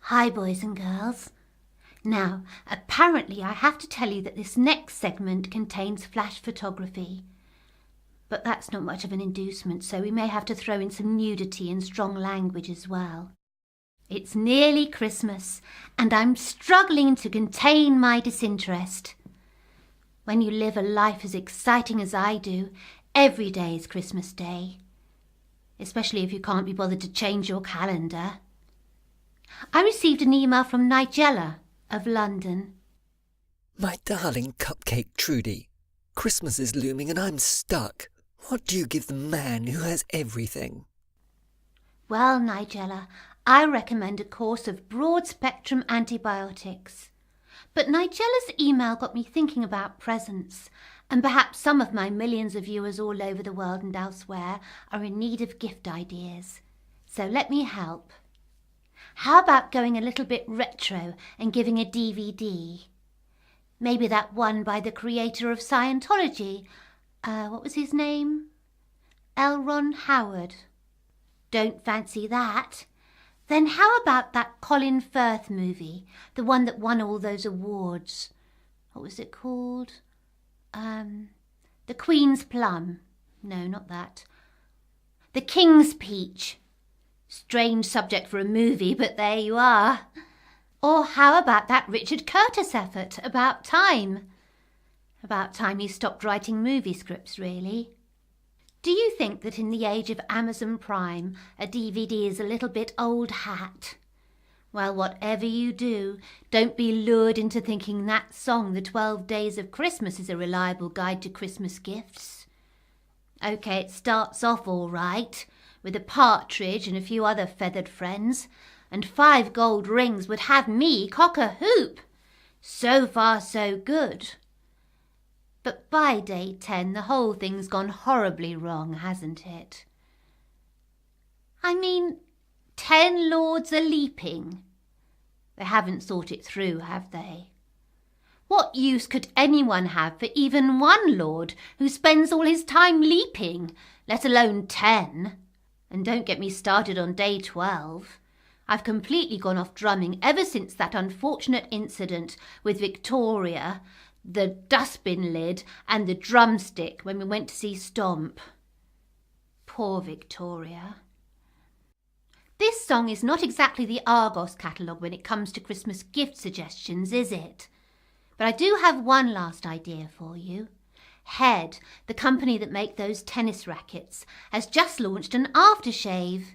Hi, boys and girls. Now, apparently I have to tell you that this next segment contains flash photography. But that's not much of an inducement, so we may have to throw in some nudity and strong language as well. It's nearly Christmas, and I'm struggling to contain my disinterest. When you live a life as exciting as I do, every day is Christmas Day. Especially if you can't be bothered to change your calendar. I received an email from Nigella of London. My darling cupcake Trudy, Christmas is looming and I'm stuck. What do you give the man who has everything? Well, Nigella, I recommend a course of broad-spectrum antibiotics. But Nigella's email got me thinking about presents, and perhaps some of my millions of viewers all over the world and elsewhere are in need of gift ideas. So let me help. How about going a little bit retro and giving a DVD? Maybe that one by the creator of Scientology. What was his name? L. Ron Howard. Don't fancy that? Then how about that Colin Firth movie, the one that won all those awards? What was it called? The Queen's Plum. No, not that. The King's Peach. Strange subject for a movie, but there you are. Or how about that Richard Curtis effort, About Time? About time he stopped writing movie scripts, really. Do you think that in the age of Amazon Prime, a DVD is a little bit old hat? Well, whatever you do, don't be lured into thinking that song, The 12 Days of Christmas, is a reliable guide to Christmas gifts. OK, it starts off all right, with a partridge and a few other feathered friends, and 5 gold rings would have me cock-a-hoop. So far, so good. But by day 10, the whole thing's gone horribly wrong, hasn't it? I mean, 10 lords a-leaping. They haven't thought it through, have they? What use could anyone have for even 1 lord who spends all his time leaping, let alone 10? And don't get me started on day 12. I've completely gone off drumming ever since that unfortunate incident with Victoria, the dustbin lid and the drumstick when we went to see Stomp. Poor Victoria. This song is not exactly the Argos catalogue when it comes to Christmas gift suggestions, is it? But I do have one last idea for you. Head, the company that make those tennis rackets, has just launched an aftershave.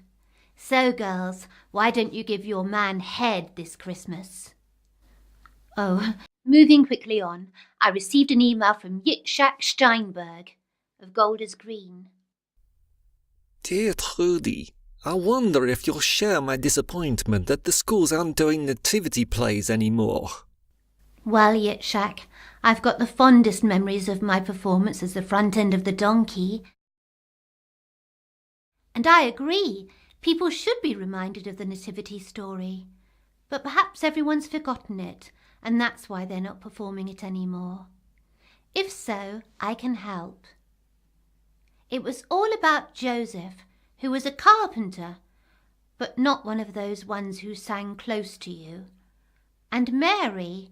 So, girls, why don't you give your man Head this Christmas? Oh, moving quickly on, I received an email from Yitzhak Steinberg of Golders Green. Dear Trudy, I wonder if you'll share my disappointment that the schools aren't doing nativity plays anymore. Well, Yitzhak, I've got the fondest memories of my performance as the front end of the donkey. And I agree, people should be reminded of the nativity story. But perhaps everyone's forgotten it, and that's why they're not performing it anymore. If so, I can help. It was all about Joseph, who was a carpenter, but not one of those ones who sang close to you, and Mary,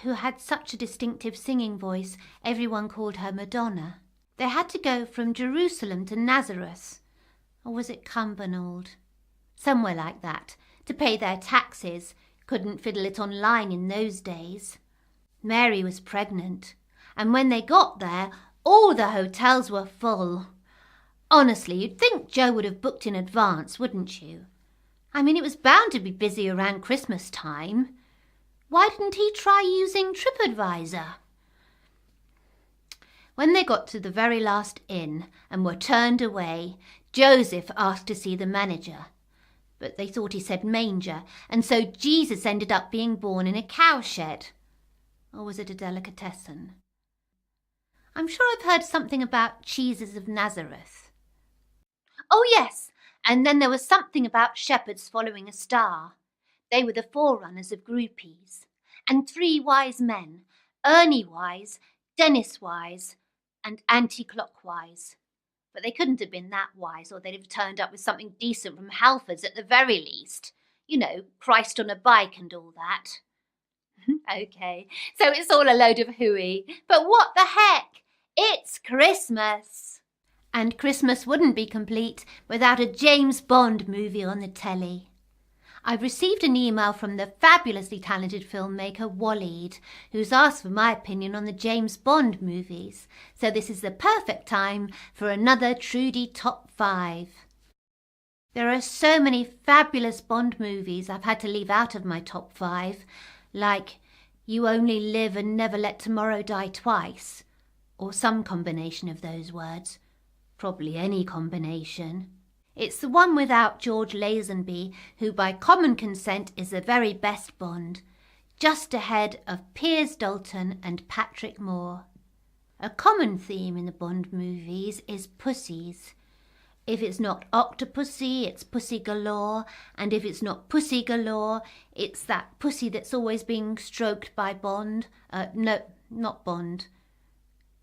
who had such a distinctive singing voice everyone called her Madonna. They had to go from Jerusalem to Nazareth, or was it Cumbernauld? Somewhere like that, to pay their taxes. Couldn't fiddle it online in those days. Mary was pregnant, and when they got there, all the hotels were full. Honestly, you'd think Joe would have booked in advance, wouldn't you? I mean, it was bound to be busy around Christmas time. Why didn't he try using TripAdvisor? When they got to the very last inn and were turned away, Joseph asked to see the manager. But they thought he said manger, and so Jesus ended up being born in a cowshed. Or was it a delicatessen? I'm sure I've heard something about cheeses of Nazareth. Oh yes, and then there was something about shepherds following a star. They were the forerunners of groupies. And 3 wise men, Ernie Wise, Dennis Wise, and anti-clockwise. But they couldn't have been that wise, or they'd have turned up with something decent from Halfords at the very least. You know, Christ on a bike and all that. Okay, so it's all a load of hooey. But what the heck? It's Christmas! And Christmas wouldn't be complete without a James Bond movie on the telly. I've received an email from the fabulously talented filmmaker Waleed, who's asked for my opinion on the James Bond movies, so this is the perfect time for another Trudy Top 5. There are so many fabulous Bond movies I've had to leave out of my top 5, like You Only Live and Never Let Tomorrow Die Twice, or some combination of those words, probably any combination. It's the one without George Lazenby, who by common consent is the very best Bond, just ahead of Piers Dalton and Patrick Moore. A common theme in the Bond movies is pussies. If it's not Octopussy, it's Pussy Galore, and if it's not Pussy Galore, it's that pussy that's always being stroked by Bond. No, not Bond.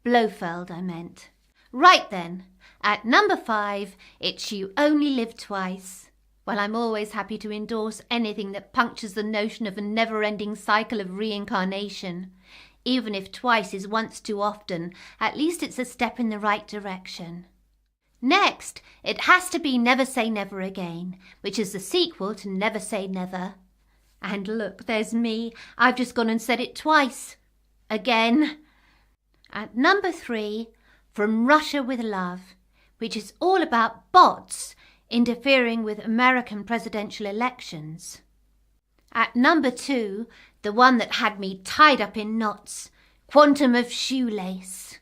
Blofeld, I meant. Right then, at number 5, it's You Only Live Twice. Well, I'm always happy to endorse anything that punctures the notion of a never-ending cycle of reincarnation. Even if twice is once too often, at least it's a step in the right direction. Next, it has to be Never Say Never Again, which is the sequel to Never Say Never. And look, there's me. I've just gone and said it twice. Again. At number 3, From Russia with Love, which is all about bots interfering with American presidential elections. At number 2, the one that had me tied up in knots, Quantum of Shoelace.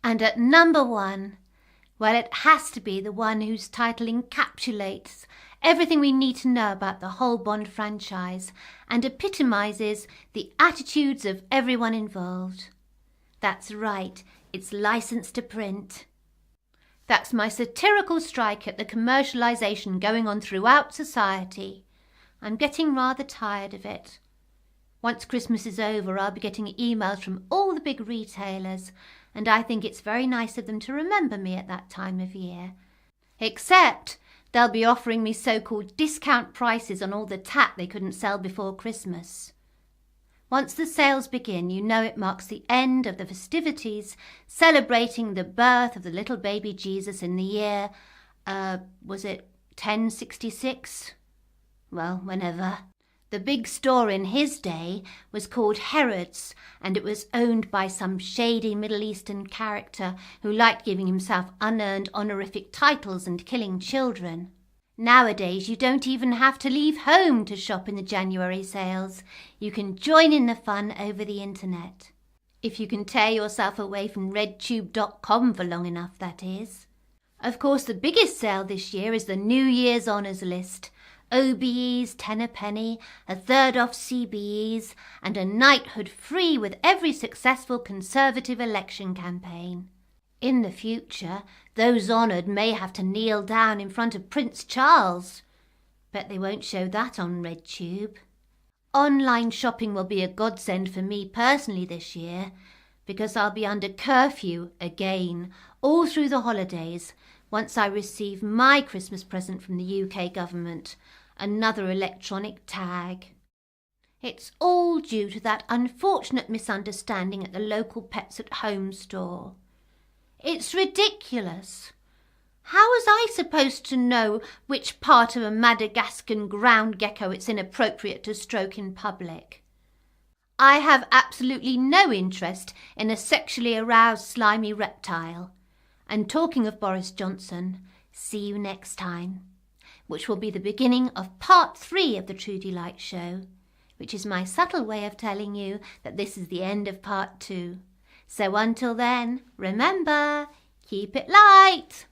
And at number 1, well, it has to be the one whose title encapsulates everything we need to know about the whole Bond franchise and epitomises the attitudes of everyone involved. That's right, it's licensed to print. That's my satirical strike at the commercialisation going on throughout society. I'm getting rather tired of it. Once Christmas is over, I'll be getting emails from all the big retailers, and I think it's very nice of them to remember me at that time of year. Except they'll be offering me so-called discount prices on all the tat they couldn't sell before Christmas. Once the sales begin, you know it marks the end of the festivities, celebrating the birth of the little baby Jesus in the year, was it 1066? Well, whenever. The big store in his day was called Herod's, and it was owned by some shady Middle Eastern character who liked giving himself unearned honorific titles and killing children. Nowadays, you don't even have to leave home to shop in the January sales. You can join in the fun over the internet. If you can tear yourself away from redtube.com for long enough, that is. Of course, the biggest sale this year is the New Year's Honours List. OBEs 10 a penny, a third off CBEs, and a knighthood free with every successful Conservative election campaign. In the future, those honoured may have to kneel down in front of Prince Charles. Bet they won't show that on RedTube. Online shopping will be a godsend for me personally this year, because I'll be under curfew again, all through the holidays, once I receive my Christmas present from the UK government, another electronic tag. It's all due to that unfortunate misunderstanding at the local Pets at Home store. It's ridiculous. How was I supposed to know which part of a Madagascan ground gecko it's inappropriate to stroke in public? I have absolutely no interest in a sexually aroused slimy reptile. And talking of Boris Johnson, see you next time, which will be the beginning of part 3 of the Trudy Lite show, which is my subtle way of telling you that this is the end of part 2. So until then, remember, keep it light.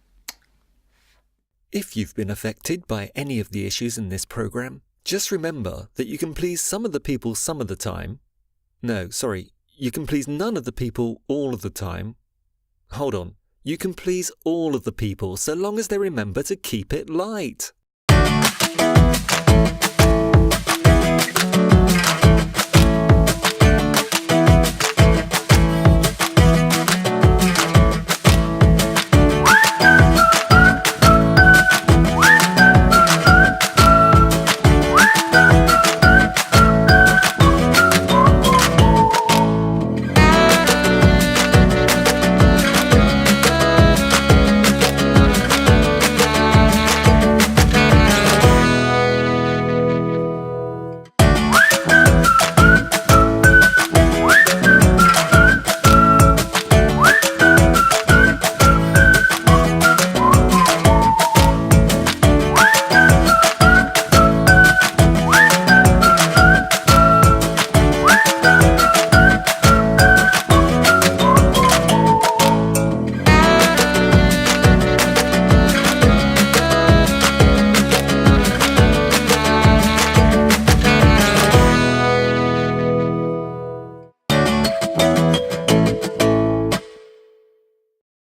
If you've been affected by any of the issues in this program, just remember that you can please some of the people some of the time. No, sorry, you can please none of the people all of the time. Hold on, you can please all of the people so long as they remember to keep it light.